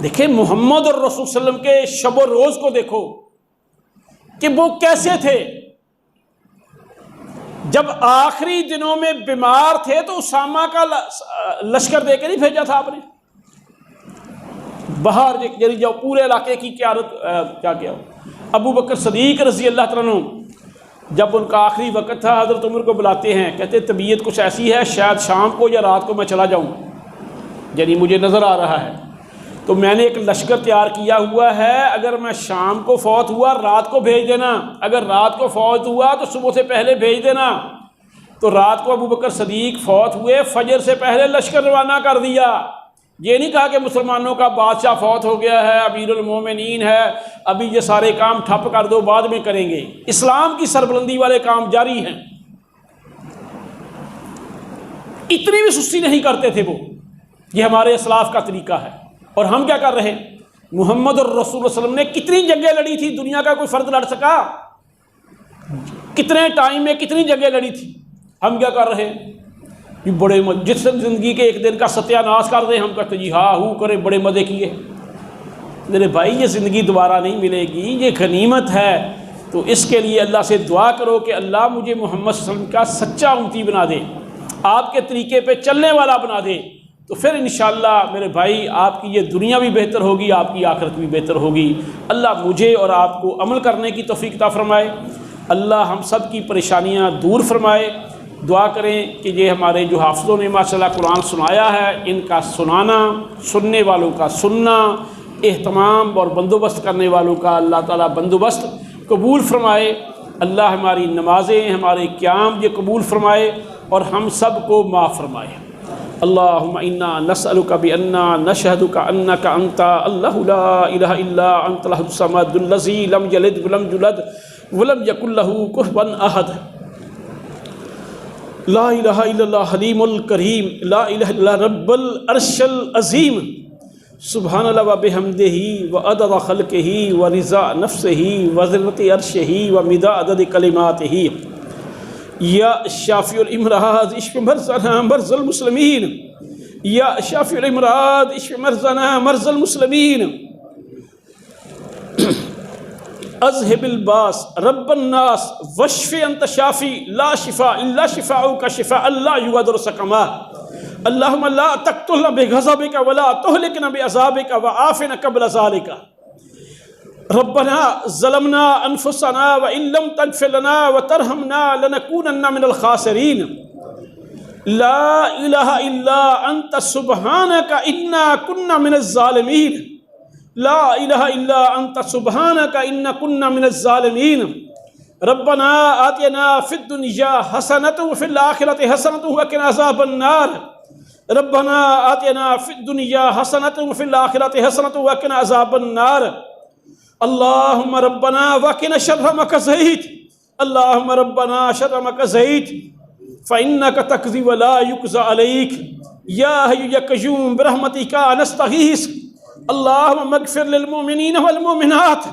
دیکھیں محمد اور رسول صلی اللہ علیہ وسلم کے شب و روز کو دیکھو کہ وہ کیسے تھے. جب آخری دنوں میں بیمار تھے تو اسامہ کا لشکر دے کے نہیں بھیجا تھا آپ نے؟ باہر جو پورے علاقے کی قیادت کیا کیا. ابو بکر صدیق رضی اللہ تعالیٰ عنہ جب ان کا آخری وقت تھا حضرت عمر کو بلاتے ہیں، کہتے طبیعت کچھ ایسی ہے شاید شام کو یا رات کو میں چلا جاؤں، یعنی مجھے نظر آ رہا ہے، تو میں نے ایک لشکر تیار کیا ہوا ہے، اگر میں شام کو فوت ہوا رات کو بھیج دینا، اگر رات کو فوت ہوا تو صبح سے پہلے بھیج دینا. تو رات کو ابو بکر صدیق فوت ہوئے، فجر سے پہلے لشکر روانہ کر دیا. یہ نہیں کہا کہ مسلمانوں کا بادشاہ فوت ہو گیا ہے، امیر المومنین ہے، ابھی یہ سارے کام ٹھپ کر دو بعد میں کریں گے. اسلام کی سربلندی والے کام جاری ہیں. اتنی بھی سستی نہیں کرتے تھے وہ. یہ ہمارے اسلاف کا طریقہ ہے. اور ہم کیا کر رہے ہیں؟ محمد اور رسول صلی اللہ علیہ وسلم نے کتنی جنگیں لڑی تھی، دنیا کا کوئی فرد لڑ سکا؟ کتنے ٹائم میں کتنی جنگیں لڑی تھی. ہم کیا کر رہے ہیں؟ یہ بڑے جس زندگی کے ایک دن کا ستیہ ناش کر دیں، ہم کہتے جی ہاں ہو کرے بڑے مزے کیے. میرے بھائی یہ زندگی دوبارہ نہیں ملے گی، یہ غنیمت ہے. تو اس کے لیے اللہ سے دعا کرو کہ اللہ مجھے محمد صلی اللہ علیہ وسلم کا سچا امتی بنا دے، آپ کے طریقے پہ چلنے والا بنا دے. تو پھر انشاءاللہ میرے بھائی آپ کی یہ دنیا بھی بہتر ہوگی، آپ کی آخرت بھی بہتر ہوگی. اللہ مجھے اور آپ کو عمل کرنے کی توفیق عطا فرمائے. اللہ ہم سب کی پریشانیاں دور فرمائے. دعا کریں کہ یہ ہمارے جو حافظوں نے ماشاءاللہ قرآن سنایا ہے، ان کا سنانا، سننے والوں کا سننا، اہتمام اور بندوبست کرنے والوں کا اللہ تعالیٰ بندوبست قبول فرمائے. اللہ ہماری نمازیں، ہمارے قیام یہ قبول فرمائے اور ہم سب کو معاف فرمائے۔ اللہم انا نسألک بأننا نشہدک انک انت اللہ لا الہ الا انت الاحد الصمد الذی لم یلد ولم یولد ولم یکن لہ کفوا احد، لا الہ الا اللہ حلیم الکریم، لا الہ الا رب العرش العظیم، سبحان اللہ و بحمدہ و عدد خلقہ و رضا نفسہ و ذلت عرشہ و مداد کلماتہ، یا شافی الامراض اشف مرضنا مرض المسلمین، یا شافی الامراض اشف مرضنا مرض المسلمین، اذهب الباس رب الناس واشف انت شافی لا شفاء الا شفاؤک شفاء لا یغادر سقما، اللہم لا تقتلنا بغضبک ولا تہلکنا بعذابک وعافنا قبل ذلک، ربنا ظلمنا انفسنا وان لم تغفر لنا وترحمنا لنكونن من الخاسرین، لا الہ الا انت سبحانک انا كنا من الظالمین، لا الہ الا انت سبحانک انا كنا من الظالمین، ربنا آتنا فی الدنیا حسنۃ وفی الآخرۃ حسنۃ وقنا عذاب النار، ربنا آتنا فی الدنیا حسنۃ وفی الآخرۃ حسنۃ وقنا عذاب النار، اللہم ربنا وقنا شر ما قضیت، اللہم ربنا شر ما قضیت فإنک تقضی ولا یقضى علیک، یا حی یا قیوم برحمتک نستغیث، اللہم اغفر للمؤمنین والمؤمنات،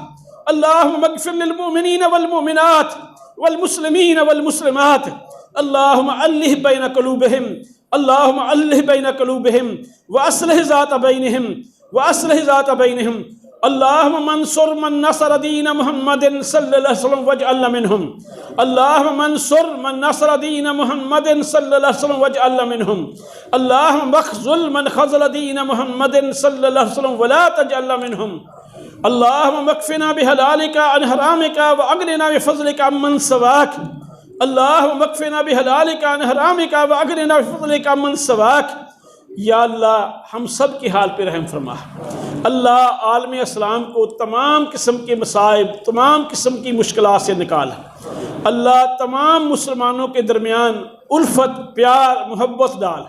اللہم اغفر للمؤمنین والمؤمنات والمسلمین والمسلمات، اللہم الہ بین قلوبہم، اللہم الہ بین قلوبہم واصلح ذات بینہم واصلح ذات بینہم، اللہم منصر من نصر دین محمد صلی اللہ علیہ وسلم واجعلنا منہم، اللہم منصر من نصر دین محمد صلی اللہ علیہ وسلم واجعلنا منہم، اللہم مخذل من خذل دین محمد صلی اللہ علیہ وسلم ولا تجعلنا منہم، اللہم اکفنا بحلالک عن حرامک واغننا بفضلک عمن سواک، اللہم اکفنا بحلالک عن حرامک واغننا بفضلک عمن سواک، یا اللہ ہم سب کی حال پہ رحم فرما، اللہ عالم اسلام کو تمام قسم کے مصائب، تمام قسم کی مشکلات سے نکال، اللہ تمام مسلمانوں کے درمیان الفت، پیار، محبت ڈال،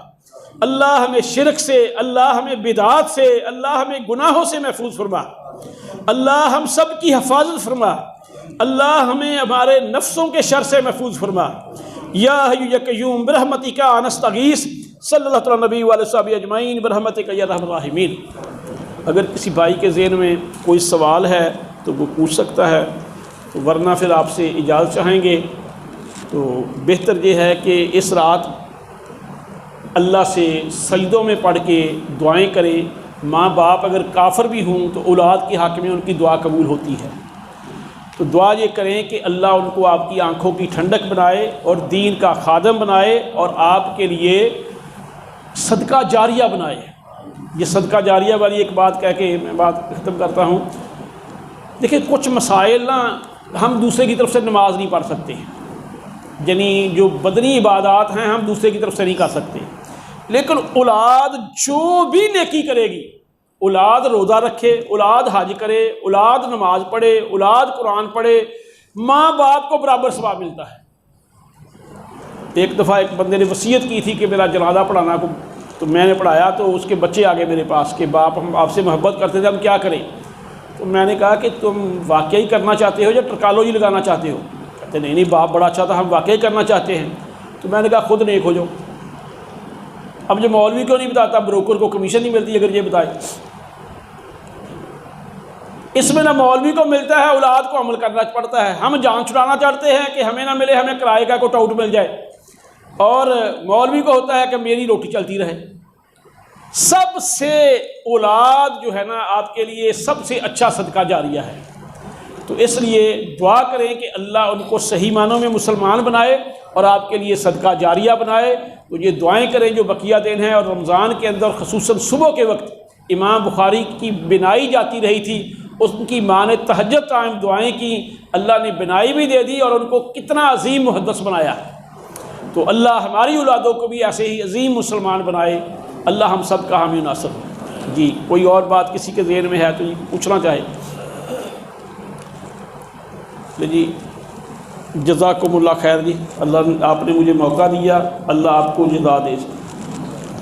اللہ ہمیں شرک سے، اللہ ہمیں بدعات سے، اللہ ہمیں گناہوں سے محفوظ فرما، اللہ ہم سب کی حفاظت فرما، اللہ ہمیں ہمارے نفسوں کے شر سے محفوظ فرما، یا حی یا قیوم برحمتک نستغیث، صلی اللہ تعالی نبی علیہ وسلم اجمعین برحمتک یا ارحم الراحمین۔ اگر کسی بھائی کے ذہن میں کوئی سوال ہے تو وہ پوچھ سکتا ہے، تو ورنہ پھر آپ سے اجازت چاہیں گے۔ تو بہتر یہ ہے کہ اس رات اللہ سے سجدوں میں پڑھ کے دعائیں کریں۔ ماں باپ اگر کافر بھی ہوں تو اولاد کے حق میں ان کی دعا قبول ہوتی ہے۔ تو دعا یہ کریں کہ اللہ ان کو آپ کی آنکھوں کی ٹھنڈک بنائے اور دین کا خادم بنائے اور آپ کے لیے صدقہ جاریہ بنائے۔ یہ صدقہ جاریہ والی ایک بات کہہ کے میں بات ختم کرتا ہوں۔ دیکھیں کچھ مسائل نا ہم دوسرے کی طرف سے نماز نہیں پڑھ سکتے، یعنی جو بدنی عبادات ہیں ہم دوسرے کی طرف سے نہیں کر سکتے، لیکن اولاد جو بھی نیکی کرے گی، اولاد روزہ رکھے، اولاد حج کرے، اولاد نماز پڑھے، اولاد قرآن پڑھے، ماں باپ کو برابر ثواب ملتا ہے۔ ایک دفعہ ایک بندے نے وصیت کی تھی کہ میرا جنازہ پڑھانا کو، تو میں نے پڑھایا تو اس کے بچے آ گئے میرے پاس کہ باپ ہم آپ سے محبت کرتے تھے، ہم کیا کریں؟ تو میں نے کہا کہ تم واقعی کرنا چاہتے ہو یا ٹرکالوجی لگانا چاہتے ہو؟ کہتے نہیں باپ بڑا اچھا تھا، ہم واقعی کرنا چاہتے ہیں۔ تو میں نے کہا خود نیک ہو جاؤ۔ اب جو مولوی کو نہیں بتاتا، بروکر کو کمیشن نہیں ملتی اگر یہ بتائے۔ اس میں نہ مولوی کو ملتا ہے، اولاد کو عمل کرنا پڑتا ہے۔ ہم جان چھڑانا چاہتے ہیں کہ ہمیں نہ ملے، ہمیں کرائے کا کوئی ٹاؤٹ مل جائے، اور مولوی کو ہوتا ہے کہ میری روٹی چلتی رہے۔ سب سے اولاد جو ہے نا آپ کے لیے سب سے اچھا صدقہ جاریہ ہے۔ تو اس لیے دعا کریں کہ اللہ ان کو صحیح معنوں میں مسلمان بنائے اور آپ کے لیے صدقہ جاریہ بنائے۔ تو یہ دعائیں کریں جو بقیہ دن ہیں، اور رمضان کے اندر خصوصاً صبح کے وقت امام بخاری کی بنائی جاتی رہی تھی، ان کی ماں نے تہجد ٹائم دعائیں کی، اللہ نے بنائی بھی دے دی اور ان کو کتنا عظیم محدث بنایا۔ تو اللہ ہماری اولادوں کو بھی ایسے ہی عظیم مسلمان بنائے۔ اللہ ہم سب کا حامی ناصر ہو۔ جی کوئی اور بات کسی کے ذہن میں ہے تو پوچھنا چاہے جی۔ جزاکم اللہ خیر جی، اللہ آپ نے مجھے موقع دیا، اللہ آپ کو جزا دے۔